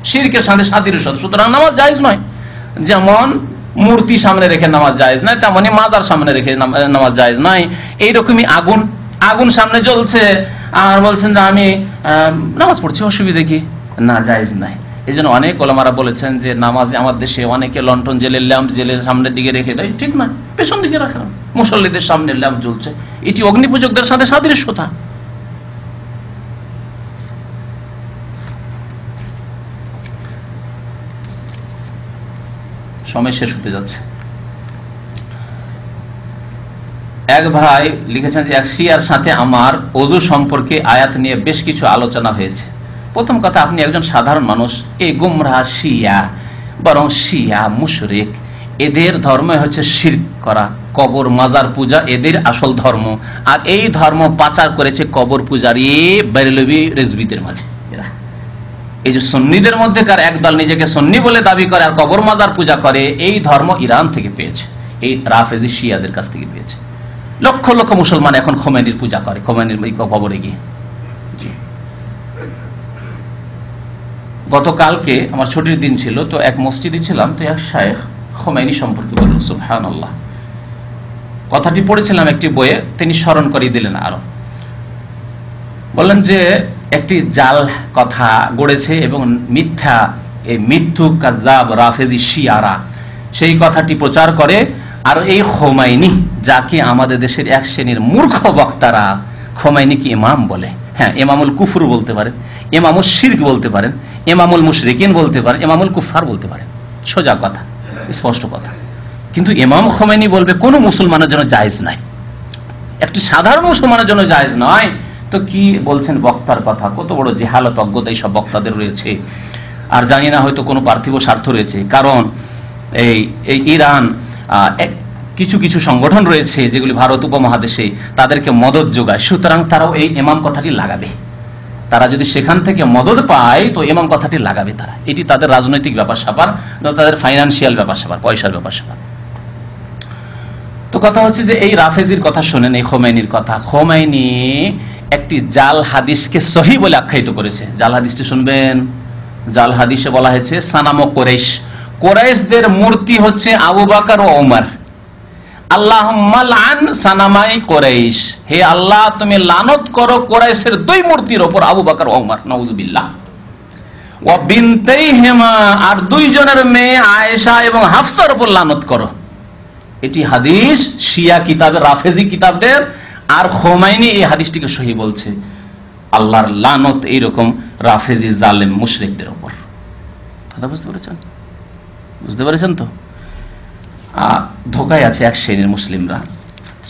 শিরকের সাথে সাদৃশ্য, সুতরাং নামাজ জায়েজ নয়। যেমন মূর্তি সামনে রেখে নামাজ জায়েজ নয়, তেমনি মাজার সামনে রেখে নামাজ জায়েজ নয়। এইরকমই আগুন সামনে জ্বলছে আর বলছেন যে আমি নামাজ পড়ছি, অসুবিধা কি? না, জায়েজ নাই। এই জন্য অনেক ওলামারা বলেছেন যে নামাজে আমার দেশে অনেকে লন্ঠন জেলের ল্যাম্প জেলের সামনের দিকে রেখে দেয়, ঠিক না, পেছন দিকে রাখে না। মুসল্লিদের সামনে ল্যাম্প জ্বলছে, এটি অগ্নিপূজকদের সাথে সাদৃশ্যতা। সময় শেষ হতে যাচ্ছে। এক ভাই লিখেছেন যে এক শিয়ার সাথে আমার ওযু সম্পর্কে আয়াত নিয়ে বেশ কিছু আলোচনা হয়েছে। প্রথম কথা, আপনি একজন সাধারণ মানুষ, এই গুমরাহ শিয়া, বরং শিয়া মুশরিক, এদের ধর্ম হচ্ছে শিরক করা, কবর মাজার পূজা এদের আসল ধর্ম। আর এই ধর্ম পাচার করেছে কবর পূজারী বেরেলভি রেজবিদের মাঝে। এই যে সুন্নিদের মধ্যেকার একদল নিজেকে সুন্নি বলে দাবি করে আর কবর মাজার পূজা করে, এই ধর্ম ইরান থেকে পেয়েছে, এই রাফেজি শিয়াদের কাছ থেকে পেয়েছে। লক্ষ লক্ষ মুসলমান এখন খোমেনির পূজা করে, খোমেনির কবরে গিয়ে। গতকালকে আমার ছুটির দিন ছিল, তো এক মসজিদে ছিলাম, তো এক শায়েখ খোমেনি সম্পর্কে বলল, সুবহানাল্লাহ। কথাটি পড়েছিলাম একটি বইয়ে, তিনি স্মরণ করিয়ে দিলেন আরো। বললেন যে একটি জাল কথা গড়েছে এবং মিথ্যা, এই মিথ্যুক কাযাব রাফেজি শিয়ারা সেই কথাটি প্রচার করে। আর এই খোমাইনি, যাকে আমাদের দেশের এক শ্রেণীর মূর্খ বক্তারা খোমাইনিকে ইমাম বলে, হ্যাঁ ইমামুল কুফর বলতে পারেন, ইমামুল শিরক বলতে পারেন, ইমামুল মুশরিকিন বলতে পারেন, ইমামুল কুফার বলতে পারেন, সোজা কথা, স্পষ্ট কথা। কিন্তু ইমাম খোমেনি বলবে কোনো মুসলমানের জন্য জায়েজ নাই, একটি সাধারণ মুসলমানের জন্য জায়েজ নয়। তো কি বলছেন বক্তার কথা, কত বড় জেহালত অজ্ঞতা এইসব বক্তাদের রয়েছে। আর জানি না, হয়তো কোনো পার্থিব স্বার্থ রয়েছে, কারণ এই ইরান কিছু কিছু সংগঠন রয়েছে যেগুলি ভারত উপমহাদেশে তাদেরকে মদত যোগায়, সুতরাং তারাও এই ইমাম কথাটি লাগাবে। তারা যদি সেখান থেকে মদত পায় তো ইমাম কথাটি লাগাবে তারা। এটি তাদের রাজনৈতিক ব্যাপার স্যাপার, তাদের ফাইন্যান্সিয়াল ব্যাপার স্যাপার, পয়সার ব্যাপার স্যাপার। তো কথা হচ্ছে যে এই রাফেজির কথা শোনেন, এই খোমেনির কথা। খোমেনি একটি জাল হাদিসকে সহি বলে আখ্যায়িত করেছে। জাল হাদিসটি শুনবেন। জাল হাদিসে বলা হয়েছে সানাম কুরাইশ, কুরাইশদের মূর্তি হচ্ছে আবু বকর ও ওমর। আল্লাহুম্মা লান সানামাই কুরাইশ, হে আল্লাহ তুমি লানত করো কুরাইশের দুই মূর্তির উপর, আবু বকর ও ওমর, নাউজুবিল্লাহ। ওয়া বিনতাইহিমা, আর দুইজনের মেয়ে আয়েশা এবং হাফসার উপর লানত করো। এটি হাদিস শিয়া কিতাবের, রাফেজি কিতাবদের। আর খোমাইনি এই হাদিসটিকে সহি বলছে। আল্লাহর লানত এইরকম রাফেজি জালেম মুশরিকদের উপর। কথা বুঝতে পেরেছেন? বুঝতে পেরেছেন তো? ধোকায় আছে এক শ্রেণীর মুসলিমরা।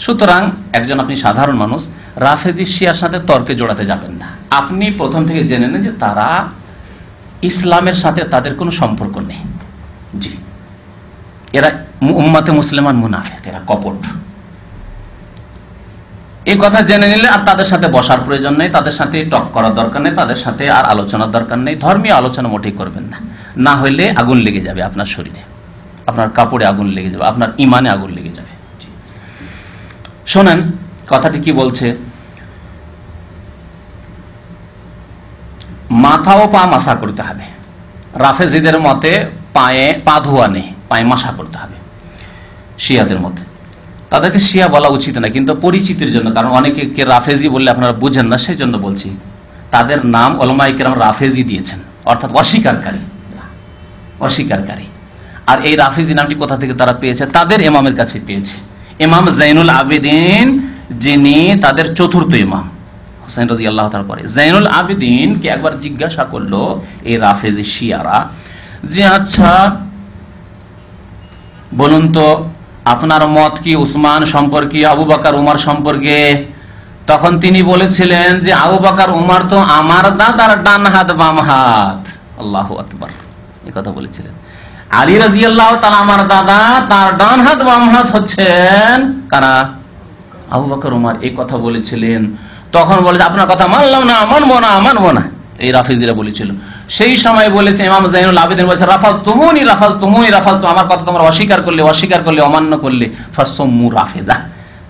সুতরাং একজন আপনি সাধারণ মানুষ রাফেজি শিয়ার সাথে তর্কে জোড়াতে যাবেন না। আপনি প্রথম থেকে জেনে নেন যে তারা ইসলামের সাথে তাদের কোনো সম্পর্ক নেই। জি, এরা উম্মাতে মুসলিমান মুনাফিক, এরা কপট। এই কথা জেনে নিলে আর তাদের সাথে বসার প্রয়োজন নেই, তাদের সাথে টক করার দরকার নেই, তাদের সাথে আর আলোচনার দরকার নেই। ধর্মীয় আলোচনা মোটেই করবেন না, না হইলে আগুন লেগে যাবে আপনার শরীরে, আপনার কাপড়ে আগুন লেগে যাবে, আপনার ইমানে আগুন লেগে যাবে। শোনেন কথাটি কি বলছে। মাথা ও পা মাসা করতে হবে। রাফেজিদের মতে পায়ে পা ধোয়া নেই, পায়ে মাসা করতে হবে। শিয়াদের মতে, তাদেরকে শিয়া বলা উচিত না, কিন্তু পরিচিতির জন্য, কারণ অনেকে কে রাফেজি বললে আপনারা বুঝেন না, সেই জন্য বলছি। তাদের নাম উলামায়ে কেরাম রাফেজি দিয়েছেন, অর্থাৎ অস্বীকারী, অস্বীকারী। আর এই রাফেজি নামটি কোথা থেকে তারা পেয়েছে? তাদের ইমামের কাছে পেয়েছে। ইমাম জাইনুল আবেদিন, যিনি তাদের চতুর্থ ইমাম, হুসাইন রাদিয়াল্লাহু তাআলা পরে, জাইনুল আবেদিন কে একবার জিজ্ঞাসা করলো এই রাফেজি শিয়ারা যে আচ্ছা বলুন তো আপনার মত কি উসমান সম্পর্কে, আবু বকর উমর সম্পর্কে? তখন তিনি বলেছিলেন যে আবু বকর উমর তো আমার দাদার ডান হাত বাম হাত। আল্লাহু আকবার, এই কথা বলেছিলেন। আলী রাদিয়াল্লাহু তাআলা আমার দাদা, তার ডান হাত বাম হাত হচ্ছেন কারা? আবু বকর উমর। এই কথা বলেছিলেন। তখন বলে আপনার কথা মানলাম না, মানবো না, এই রাফেজিরা বলেছিল। সেই সময় বলেছে ইমাম জাইনুল আবেদিন বলেছে রাফাজতুমুনি, আমার কথা তোমরা অস্বীকার করলে, অমান্য করলে, ফাসুম্মু রাফেজা।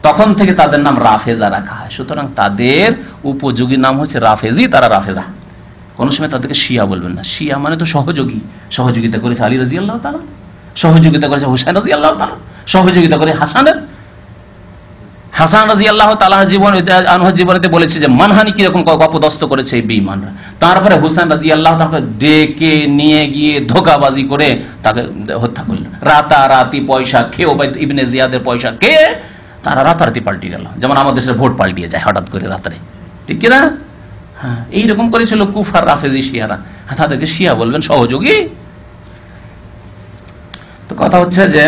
তখন থেকে তাদের নাম রাফেজা রাখা হয়। সুতরাং তাদের উপযোগী নাম হচ্ছে রাফেজি, তারা রাফেজা। কোনো সময় তাদেরকে শিয়া বলবেন না। শিয়া মানে তো সহযোগী, সহযোগিতা করেছে আলী রাদিয়াল্লাহু তাআলা, সহযোগিতা করেছে হুসাইন রাদিয়াল্লাহু তাআলা, সহযোগিতা করে হাসান রাদিয়াল্লাহু তাআলার জীবনেতে বলেছে যে মানহানি কিরকম অপদস্থ করেছে এই বেঈমানরা। তারপরে হুসাইন রাদিয়াল্লাহু তাআলাকে ডেকে নিয়ে গিয়ে ধোঁকাবাজি করে তাকে হত্যা করলেন। রাতারাতি পয়সা খেয়ে, ওবাইদ ইবনে জিয়াদের পয়সা খেয়ে তারা রাতারাতি পাল্টে গেল, যেমন আমাদের দেশের ভোট পাল্টিয়ে যায় হঠাৎ করে রাতারে, ঠিক কিনা? হ্যাঁ, এইরকম করেছিল কুফার রাফেজি শিয়ারা। তাদেরকে শিয়া বলবেন, সহযোগী? তো কথা হচ্ছে যে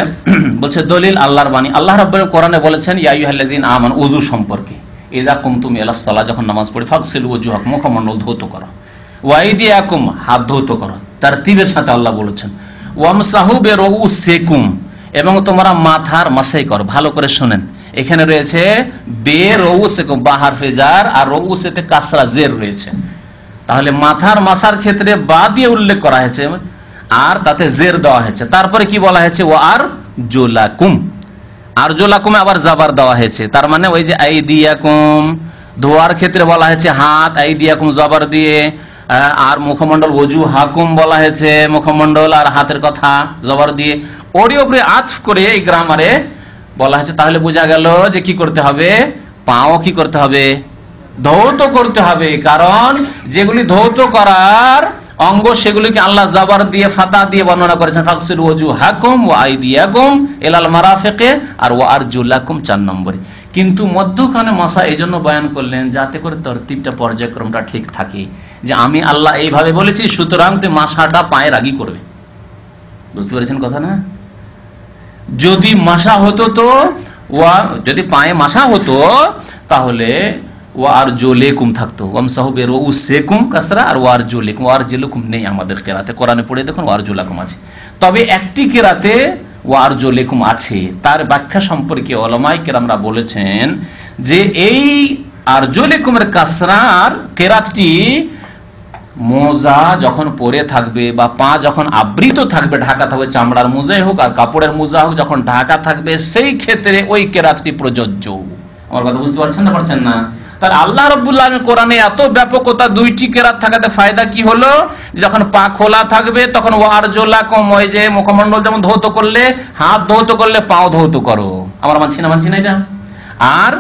বলছে দলিল আল্লাহর বাণী। আল্লাহ রাব্বুল কোরআনে বলেছেন ইয়া আইয়ুহাল্লাযীনা আমানু, ওযু সম্পর্কে, ইযা কুমতুম ইলাস সালাহ, যখন নামাজ পড়ি, ফাগসিলু ওয়াজুহাকুম, মুখমণ্ডল ধৌত করো, ওয়া আইদিয়াকুম, হাত ধৌত করো। তারতিবের সাথে আল্লাহ বলেছেন ওয়ামসাহু বিরউসিকুম, এবং তোমরা মাথার মাসাই করো। ভালো করে শুনেন, এখানে রয়েছে বেরউসিকুম, বা হারফে জার, আর রউসেতে কাসরা জের রয়েছে। তাহলে মাথার মাসার ক্ষেত্রে বা দিয়ে উল্লেখ করা হয়েছে আর তাতে জের দেওয়া হয়েছে। তারপরে কি বলা হয়েছে? ও আর জোলাকুম, আর জোলাকুমে আবার জাবার দেওয়া হয়েছে। তার মানে ওই যে আইদিয়াকুম ধোয়ার ক্ষেত্রে বলা হয়েছে হাত, আইদিয়াকুম জবর দিয়ে, আর মুখমণ্ডল ওজু হাকুম বলা হয়েছে, মুখমণ্ডল আর হাতের কথা জবর দিয়ে, ওরই উপরে আতফ করে এই গ্রামারে বলা হয়েছে। তাহলে বোঝা গেল যে কি করতে হবে? পাও কি করতে হবে? ধৌত করতে হবে। কারণ যেগুলি ধৌত করার অঙ্গ সেগুলিকে আল্লাহ জাবার দিয়ে, ফাতা দিয়ে বর্ণনা করেছেন। ফাগসিলু ওয়াজুহাকুম ওয়া আইদিয়াকুম ইলাল মারাফিকে, আর ওয়া আরজুলাকুম 4 নম্বরে। কিন্তু মধ্যখানে মাসা এই জন্য বয়ান করলেন যাতে করে তরতিবটা, পর্যায়ক্রমটা ঠিক থাকে, যে আমি আল্লাহ এইভাবে বলেছি, সুতরাং তুই মাসাটা পায়ের আগেই করবে। বুঝতে পেরেছেন কথা না? যদি মাসা হতো তো যদি পায়ে মাসা হতো তাহলে ওয়ারজুলাকুম থাকতো, ওয়ামসাহু বিরউসিকুম কাসরা, আর ওয়ারজুলাকুম, ওয়ারজুলাকুম নেই আমাদের কেরাতে। কোরআনে পড়ে দেখুন ওয়ারজুলাকুম আছে। তবে একটি কেরাতে ওয়ারজুলাকুম আছে। তার ব্যাখ্যা সম্পর্কে উলামায়ে কেরামরা বলেছেন যে এই আরজুলাকুমের কাসরার কেরাতটি মোজা যখন পরে থাকবে বা পা যখন আবৃত থাকবে, ঢাকা থাকবে, চামড়ার মোজাই হোক আর কাপড়ের মোজা হোক, যখন ঢাকা থাকবে সেই ক্ষেত্রে ওই কেরাতটি প্রযোজ্য। আমার কথা বুঝতে পারছেন না? তাহলে আল্লাহ রাব্বুল আলামিন কোরআনে এত ব্যাপকতা, দুইটি কেরাত থাকাতে ফায়দা কি হলো? যখন পা খোলা থাকবে তখন ওয়ারজুলাকুম, ওই যে মুখমণ্ডল যেমন ধৌত করলে, হাত ধৌত করলে পাও ধৌত করো। আমরা মানছি না এটা? আর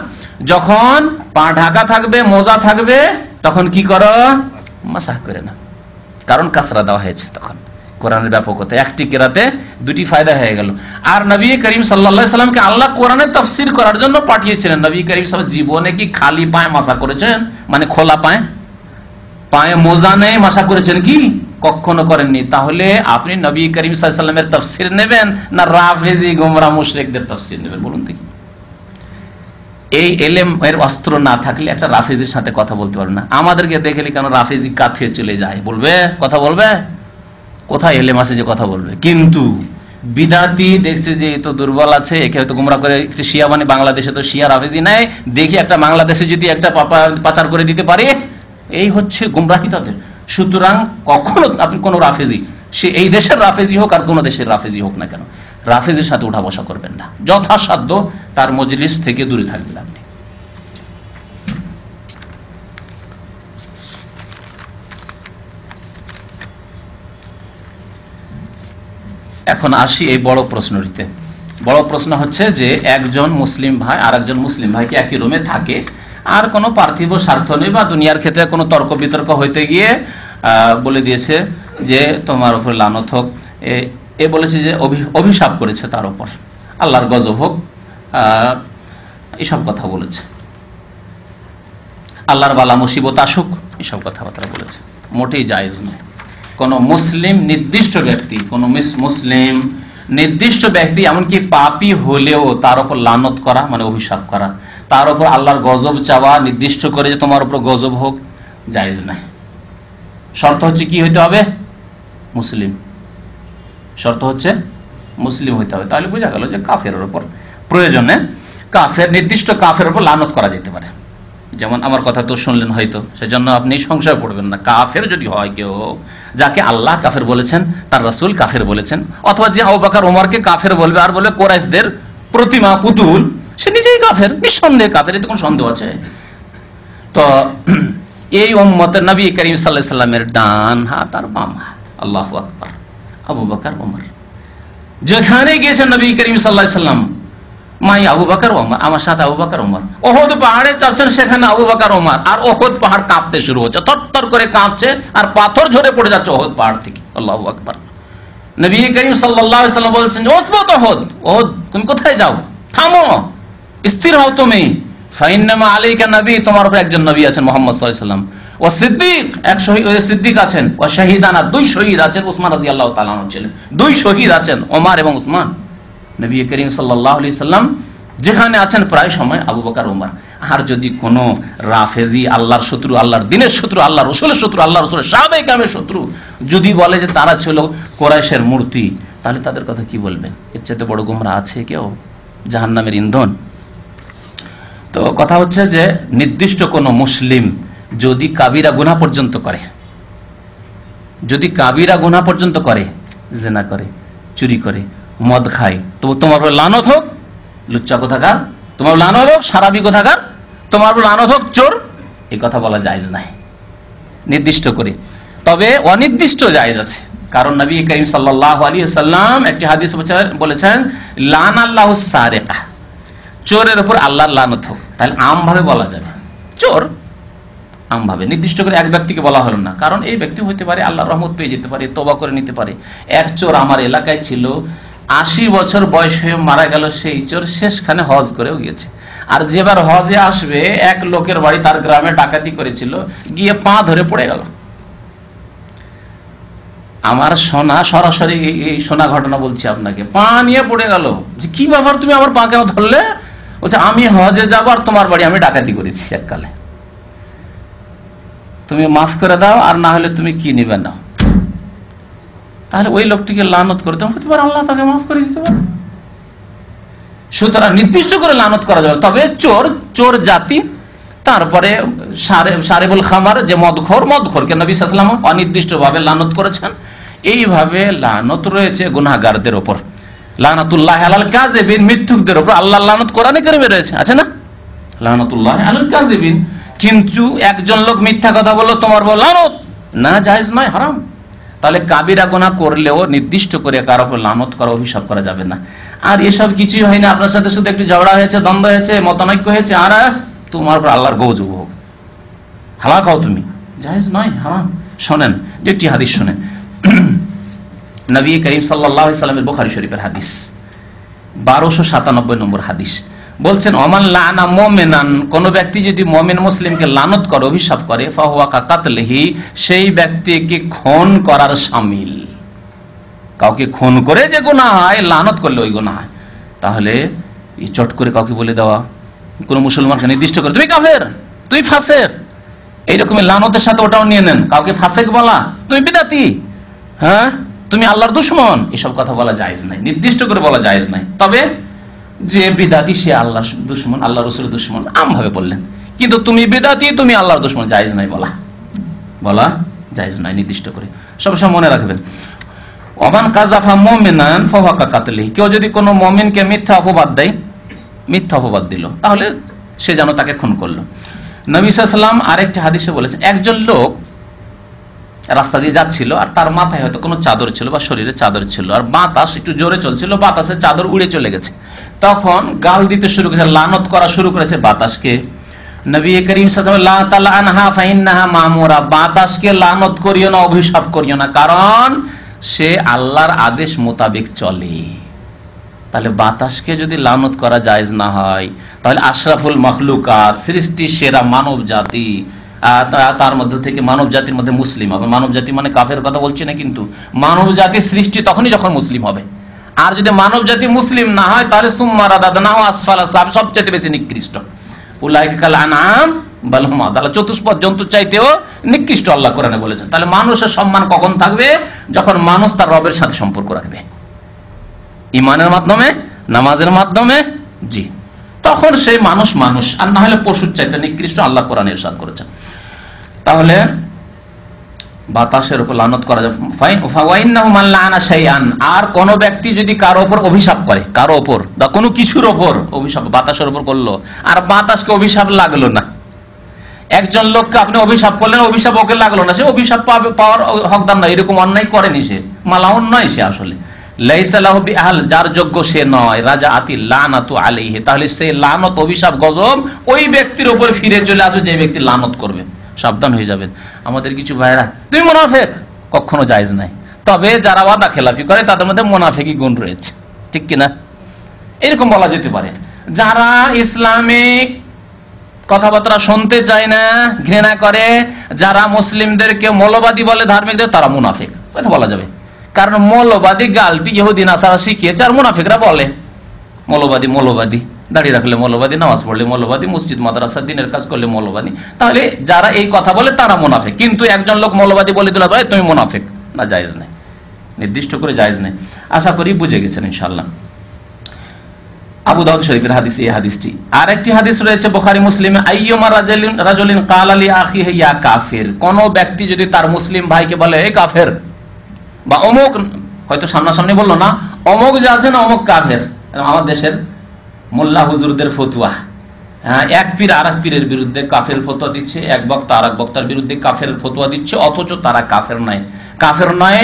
যখন পা ঢাকা থাকবে, মোজা থাকবে, তখন কি করো? মাসাহ করে না, কারণ কাসরা দেওয়া হয়েছে। তখন কোরআনের ব্যাপকতা, একটি কেরাতে দুটি ফায়দা হয়ে গেল। আর নবী করিম সাল্লাল্লাহু আলাইহি সাল্লামকে আল্লাহ কোরআনের তাফসীর করার জন্য পাঠিয়েছিলেন। নবী করিম সাল্লাল্লাহু জীবনে কি খালি পায়ে মাসা করেছেন? মানে খোলা পায়ে, পায়ে মোজা নেই মাসা করেছেন কি? কখনো করেননি। তাহলে আপনি নবী করিম সাল্লাল্লাহু আলাইহি সাল্লামের তাফসীর নেবেন না রাফেজি গোমরা মুশরিকদের তাফসীর নেবেন? বলুন দেখি। এই এলেম এর অস্ত্র না থাকলে একটা রাফেজির সাথে কথা বলতে পারবে না। আমাদেরকে দেখলে কেন রাফেজি কাথিয়ে চলে যায়, বলবে? কথা বলবে? কোথায় এলেম আছে যে কথা বলবে? কিন্তু বিদাতি দেখছে যে তো দুর্বল আছে, একে হয়তো গুমরা করে একটা শিয়া, মানে বাংলাদেশে তো শিয়া রাফেজি নাই, দেখি একটা বাংলাদেশে যদি একটা পাচার করে দিতে পারে, এই হচ্ছে গুমরাহি তাদের। সুতরাং কখনো আপনি কোন রাফেজি, সে এই দেশের রাফেজি হোক আর কোন দেশের রাফেজি হোক না কেন, রাফেজির সাথে উঠা বসা করবেন না। যথাসাধ্য তার মজলিস থেকে দূরে থাকবেন আপনি। এখন আসি এই বড় প্রশ্নটিতে। বড় প্রশ্ন হচ্ছে যে একজন মুসলিম ভাই আর একজন মুসলিম ভাইকে একই রুমে থাকে, আর কোনো পার্থিব স্বার্থ নেই বা দুনিয়ার ক্ষেত্রে কোনো তর্ক বিতর্ক হইতে গিয়ে বলে দিয়েছে যে তোমার উপর লানত হোক, এ বলেছে যে অভিশাপ করেছে তার উপর, আল্লাহর গজব হোক, এসব কথা বলেছে, আল্লাহর বালা মুসিবত আসুক, এসব কথাবার্তা বলেছে। মোটেই জায়েজ নয়। কোন মুসলিম নির্দিষ্ট ব্যক্তি, কোন মুসলিম নির্দিষ্ট ব্যক্তি এমনকি পাপী হলেও তার উপর লানত করা মানে অভিশাপ করা, তার উপর আল্লাহর গজব চাওয়া, নির্দিষ্ট করে যে তোমার উপর গজব হোক, জায়েজ নাই। শর্ত হচ্ছে কি হইতে হবে? মুসলিম। শর্ত হচ্ছে মুসলিম হইতে হবে। তাহলে বোঝা গেল যে কাফেরের উপর প্রয়োজনে কাফের, নির্দিষ্ট কাফের উপর লানত করা যেতে পারে। যেমন আমার কথা তো শুনলেন হয়তো, সেজন্য আপনি সংশয় পড়বেন না। কাফের যদি হয় কেউ, যাকে আল্লাহ কাফের বলেছেন, তার রাসূল কাফের বলেছেন, অথবা যে আবু বকর ওমরকে কাফের বলবে আর বলবে কুরাইশদের প্রতিমা পুতুল, সে নিজেই কাফের, নিঃসন্দেহে কাফের, এতে কোনো সন্দেহ আছে? তো এই উম্মতের নবী করিম সাল্লাল্লাহু আলাইহি সাল্লামের ডান হাত আর বাম হাত, আল্লাহু আকবার, আবু বকর ওমর। যেখানে গিয়েছেন নবী করিম সাল্লাল্লাহু আলাইহি সাল্লাম, মাই আবু বকর ওমর, আমার সাথে আবু বকর ওমর। ওহদ পাহাড়ে চাপছেন, সেখানে আবু বকর ওমর, আর ওহদ পাহাড় কাঁপতে শুরু হচ্ছে, থরথর করে কাঁপছে, আর পাথর ঝরে পড়ে যাচ্ছে ওহদ পাহাড় থেকে। আল্লাহু আকবার। নবী করিম সাল্লাল্লাহু আলাইহি সাল্লাম বলছেন, ওসবত ওহদ, ওহদ তুমি কোথায় যাও? থামো, স্থির হও তুমি। ফাইন্নামা আলাইকা নবী, তোমার উপর একজন নবী আছেন মুহাম্মদ সাল্লাল্লাহু আলাইহি ওয়াসাল্লাম, ও সিদ্দিক, এক শহীদ সিদ্দিক আছেন, ও শাহিদানা, দুই শহীদ আছেন, উসমান রাদিয়াল্লাহু তাআলা আনহু ছিলেন, দুই শহীদ আছেন, ওমর এবং উসমান। নবী করিম সাল্লাল্লাহু আলাইহি সাল্লাম যেখানে আছেন প্রায় সময় আবু বকর ওমর। আর যদি কোনো রাফেজি, আল্লাহর শত্রু, আল্লাহর দ্বীনের শত্রু, আল্লাহর রাসূলের শত্রু, আল্লাহর রাসূলের সাহাবায়ে কেরামের শত্রু যদি বলে যে তারা ছিল কুরাইশের মূর্তি, তাহলে তাদের কথা কি বলবেন? এর চেয়ে বড় গোমরা আছে কেউ? জাহান্নামের ইন্ধন। তো কথা হচ্ছে যে নির্দিষ্ট কোনো মুসলিম যদি কাবিরা গুনাহ পর্যন্ত করে, যদি কাবিরা গুনাহ পর্যন্ত করে, জিনা করে, চুরি করে, মদ খায়, তো তোমার উপর লানত হোক লুচ্চা কোথাকার, তোমার লানত হোক সারাবি কোথাকার, তোমার উপর লানত হোক চোর, এই কথা বলা জায়েজ নাই নির্দিষ্ট করে। তবে অনির্দিষ্ট জায়েজ আছে, কারণ নবী করিম সাল্লাল্লাহু আলাইহি ওয়াসাল্লাম একটি হাদিস বলেছেন, লানাল্লাহুস সারিকা, চোরের উপর আল্লাহর লানত হোক। তাহলে আমভাবে বলা যাবে চোর, আমভাবে, নির্দিষ্ট করে এক ব্যক্তিকে বলা হলো না, কারণ এই ব্যক্তি হইতে পারে আল্লাহর রহমত পেয়ে যেতে পারে, তওবা করে নিতে পারে। এক চোর আমার এলাকায় ছিল, 80 বছর বয়স হয়ে মারা গেল সেই চোর, শেষখানে হজ করেও গিয়েছে। আর যেবার হজে আসবে, এক লোকের বাড়ি তার গ্রামে ডাকাতি করেছিল, গিয়ে পা ধরে পড়ে গেল। আমার শোনা, সরাসরি এই শোনা ঘটনা বলছি আপনাকে, পা নিয়ে পড়ে গেল। যে কি ব্যাপার, তুমি আমার পা কেন ধরলে? বলছে আমি হজে যাবো আর তোমার বাড়ি আমি ডাকাতি করেছি এককালে, তুমি মাফ করে দাও, আর না হলে তুমি কি নিবে নাও। তাহলে ওই লোকটিকে লানত করতে হতে পারে, আল্লাহ তাকে মাফ করে দিতে পারে। সুতরাং নির্দিষ্ট করে লানত করা যাবে। তবে চোর, চোর জাতি, তারপরে সারেবুল খামার, যে মদখোরকে নবী সাল্লাল্লাহু আলাইহি ওয়াসাল্লাম অনির্দিষ্টভাবে লানত করেছেন। এইভাবে লানত রয়েছে গুনাহগারদের উপর, লানাতুল্লাহ আলাল কাযিবিন, মিথ্যুকদের উপর আল্লাহর লানত কোরআনে কারিমে রয়েছে, আছে না? লানাতুল্লাহ আলাল কাযিবিন, কিন্তু একজন লোক মিথ্যা কথা বললো, তোমার বল লানত, না জায়েজ নয়, হারাম। তাহলে কাবিরা গুনাহ করলেও নির্দিষ্ট করে কারো উপর লানত করা, অভিশাপ করা যাবে না। আর এসব কিছুই হয় না, আপনার সাথে শুধু একটু ঝগড়া হয়েছে, দ্বন্দ্ব হয়েছে, মতানৈক্য হয়েছে, আর তোমার উপর আল্লাহর গজব হোক, হালাক হও তুমি, জায়েজ নয়, হারাম। শোনেন একটি হাদিস শোনেন, নবী করিম সাল্লাল্লাহু আলাইহি সাল্লামের বুখারী শরীফের হাদিস 1297 নম্বর হাদিস, বলছেন ওমান লানা মুমিনান, কোন ব্যক্তি যদি মুমিন মুসলিমকে লানত করে, অভিশাপ করে, ফাহুয়া কাকাতলিহি, সেই ব্যক্তিকে খুন করার শামিল। কাউকে খুন করে যে গুনাহ হয়, লানত করলে ওই গুনাহ হয়। তাহলে এই চট করে কাউকে বলে দেওয়া, কোন মুসলমানকে নির্দিষ্ট করে তুমি কাফের, তুই ফাসেক, এইরকমের লানতের সাথে ওটাও নিয়ে নেন। কাউকে ফাসেক বলা, তুমি বিদাতি, হ্যাঁ তুমি আল্লাহর দুশমন, এসব কথা বলা জায়েজ নাই, নির্দিষ্ট করে বলা জায়েজ নাই। তবে যে বিদাতি সে আল্লাহর দুশমন, আল্লাহ রাসূলের দুশমন, আমভাবে বললেন। কিন্তু তুমি বিদাতি, তুমি আল্লাহর দুশমন, জায়েজ নাই, বলা জায়েজ নাই নির্দিষ্ট করে। সবসময় মনে রাখবেন, ওমান কাযাফা মুমিনান ফাহুয়া কাকাতলি, কেউ যদি কোনো মুমিনকে মিথ্যা অপবাদ দেয়, মিথ্যা অপবাদ দিল, তাহলে সে যেন তাকে খুন করলো। নবী সাল্লাল্লাহু আলাইহি ওয়াসাল্লাম আরেকটা হাদিসে বলেছেন, একজন লোক রাস্তা দিয়ে যাচ্ছিল, আর তার মাথায় হয়তো কোনো চাদর ছিল বা শরীরে চাদর ছিল, আর বাতাস একটু জোরে চলছিল, বাতাসে চাদর উড়ে চলে গেছে। তখন গাল দিতে শুরু করেছে, লানত করা শুরু করেছে বাতাসকে। নবী করিম সাল্লাল্লাহু আলাইহি ওয়াসাল্লাম, লা তালআনহা ফাইন্নাহা মামুরা, বাতাসকে লানত করিও না, অভিশাপ করিও না, কারণ সে আল্লাহর আদেশ মোতাবেক চলে। তাহলে বাতাসকে যদি লানত করা জায়েজ না হয়, তাহলে আশরাফুল মাখলুকাত, সৃষ্টির সেরা মানব জাতি, তার মধ্য থেকে মানব জাতির মধ্যে মুসলিম হবে। মানব জাতি মানে কাফের কথা বলছি না, কিন্তু মানব জাতির সৃষ্টি তখনই যখন মুসলিম হবে। আর যদি মানব জাতি মুসলিম না হয়, তাহলে সুম্মা রাদাদনাহু আসফালা সাফিলিন, সবচেয়ে বেশি নিকৃষ্ট। উলাইকা কাল আনআম বাল হুম আদাল, চতুষ্পদ জন্তুর চাইতেও নিকৃষ্ট আল্লাহ কোরআনে বলেছেন। তাহলে মানুষের সম্মান কখন থাকবে? যখন মানুষ তার রবের সাথে সম্পর্ক রাখবে, ইমানের মাধ্যমে, নামাজের মাধ্যমে, জি, তখন সেই মানুষ মানুষ, আর না হলে পশুর চাইতে নিকৃষ্ট আল্লাহ কোরআনে ইরশাদ করেছেন। তাহলে বাতাসের উপর লানত করা যাবে। আর কোন ব্যক্তি যদি কারো ওপর অভিশাপ করে, কারো ওপর বা কোনো কিছুর ওপর অভিশাপ, বাতাসের উপর করলো, আর বাতাসকে অভিশাপ লাগলো না, একজন লোককে আপনি অভিশাপ করলেন, অভিশাপ ওকে লাগলো না, সে অভিশাপ পাওয়ার হকদার নয়, এরকম অন্যায় করেনি, সে মালাউন নয়, সে আসলে লাইসা লাহু বিআহল, যার যোগ্য সে নয়, রাজা আতি লানাতু আলাইহি, তাহলে সেই লানত, অভিশাপ, গজব ওই ব্যক্তির উপর ফিরে চলে আসবে যে ব্যক্তি লানত করবে। সাবধান হয়ে যাবেন। আমাদের কিছু ভাইরা তুই মুনাফিক, কখনো জায়েজ নাই। তবে যারা ওয়াদা খেলাফি করে তাদের মধ্যে মুনাফিকি গুণ রয়েছে, ঠিক কিনা? এরকম বলা যেতে পারে। যারা ইসলামিক কথাবার্তা শুনতে চায় না, ঘৃণা করে, যারা মুসলিমদেরকে মৌলবাদী বলে, ধার্মিকদের, তারা মুনাফিক, কথা বলা যাবে। কারণ মৌলবাদী গালটি ইহুদি নাসারা শিখিয়েছে, আর মুনাফিকরা বলে মৌলবাদী, মৌলবাদী, দাঁড়িয়ে রাখলে মৌলবাদী, নামাজ পড়লে মৌলবাদী, মসজিদ মাদ্রাসা দিনের কাজ করলে মৌলবাদী। তাহলে যারা এই কথা বলে তারা মুনাফিক। কিন্তু একজন লোক মৌলবাদী বলে দিল, ভাই তুমি মুনাফিক, না, জায়েজ নেই, নির্দিষ্ট করে জায়েজ নেই। আশা করি বুঝে গেছেন ইনশাআল্লাহ। আবু দাউদ শরীফের হাদিস এই হাদিসটি। আর একটি হাদিস রয়েছে বুখারী মুসলিমে, আইয়ুমা রাজুলিন ক্বালা লি আখিহি ইয়া কাফির, কোন ব্যক্তি যদি তার মুসলিম ভাইকে বলে এই কাফের, বা অমুক, হয়তো সামনাসামনি বললো না, অমুক যে আছে না অমুক কাফের। আমার দেশের মোল্লা হুজুরদের ফতুয়া, এক পীর আর এক পীরের বিরুদ্ধে কাফের ফতুয়া দিচ্ছে, এক বক্তা আর এক বক্তার বিরুদ্ধে কাফের ফতুয়া দিচ্ছে, অথচ তারা কাফের নয়। কাফের নয়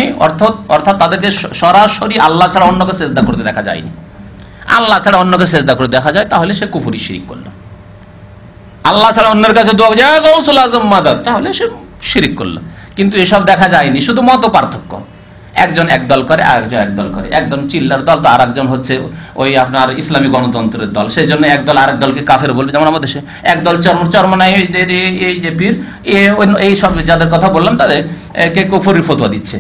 অর্থাৎ তাদেরকে সরাসরি আল্লাহ ছাড়া অন্যকে সেজদা করতে দেখা যায়নি। আল্লাহ ছাড়া অন্যকে সেজদা করে দেখা যায়, তাহলে সে কুফরি শিরিক করলো। আল্লাহ ছাড়া অন্যের কাছে দোয়া, গাউসুল আজম মাদাদ, তাহলে সে শিরিক করলো। কিন্তু এসব দেখা যায়নি, শুধু মত পার্থক্য। একজন একদল করে, আরেকজন একদল করে। একজন চিল্লার দল, তো আরেকজন হচ্ছে ওই আপনার ইসলামী গণতন্ত্রের দল, সেই জন্য একদল আরেক দলকে কাফের বলবে। যেমন আমাদের দেশে একদল চরমনাই, এই যে পীর, এই সব যাদের কথা বললাম, তাদের কে কুফরির ফতোয়া দিচ্ছে,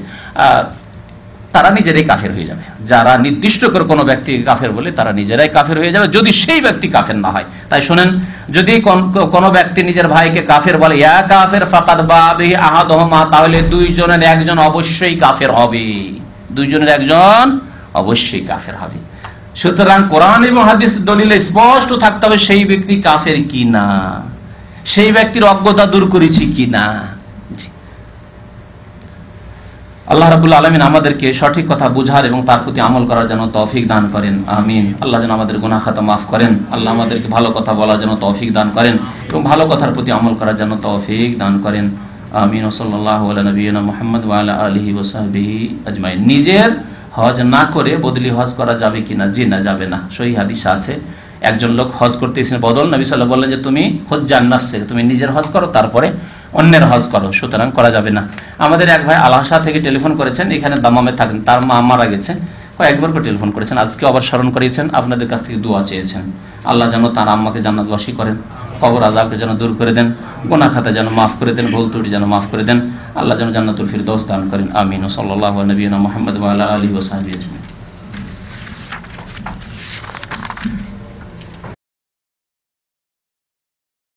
তারা নিজেরাই কাফের হয়ে যাবে। যারা নির্দিষ্ট করে কোনো ব্যক্তি কাফের বলে, তারা নিজেরাই কাফের হয়ে যাবে, যদি সেই ব্যক্তি কাফের না হয়। তাই শোনেন, যদি কোনো ব্যক্তি নিজের ভাইকে কাফের বলে, ইয়া কাফের ফাকাদ বাআ বিহি আহাদুহুমা, তাহলে দুইজনের একজন অবশ্যই কাফের হবে, দুইজনের একজন অবশ্যই কাফের হবে। সুতরাং কোরআন এবং হাদিস দলিলে স্পষ্ট থাকতে হবে সেই ব্যক্তি কাফের কিনা, সেই ব্যক্তির অজ্ঞতা দূর করেছি কিনা। আল্লাহ রাব্বুল আলামিন আমাদেরকে সঠিক কথা বুঝার এবং তার প্রতি আমল করার জন্য তৌফিক দান করেন, আমিন। আল্লাহ যেন আমাদের গুনাহ খাতা মাফ করেন, আল্লাহ আমাদেরকে ভালো কথা বলার জন্য তৌফিক দান করেন। এবং ভালো কথার প্রতি আমল করার জন্য তৌফিক দান করেন। আমিন। সাল্লাল্লাহু আলা নবিয়িনা মুহাম্মদ ওয়া আলা আলিহি ওয়া সাহবিহি আজমাইন। নিজের হজ না করে বদলি হজ করা যাবে কিনা? জি না, যাবে না। সহিহ হাদিস আছে, একজন লোক হজ করতে এসেছেন বদল, নবী সাল্লাল্লাহু আলাইহি ওয়াসাল্লাম বললেন যে তুমি হজ্জান নাফসিক, তুমি নিজের হজ করো তারপরে অন্যের হজ করো, সুতরাং করা যাবে না। আমাদের এক ভাই আলাহাসা থেকে টেলিফোন করেছেন, এখানে দামামে থাকেন, তার মা মারা গেছে, কয়েকবার করে টেলিফোন করেছেন, আজকে আবার স্মরণ করিয়েছেন, আপনাদের কাছ থেকে দোয়া চেয়েছেন। আল্লাহ যেন তার আম্মাকে জান্নাতবাসী করেন, কবর আযাবকে যেন দূর করে দেন, গুনাহ খাতা যেন মাফ করে দেন, ভুল ত্রুটি যেন মাফ করে দেন, আল্লাহ যেন জান্নাতুল ফিরদৌস দান করেন। আমিন। সাল্লাল্লাহু আলা নবিয়িনা মুহাম্মদ ওয়া আলা আলিহি ওয়া সাহবিহি আজমাইন।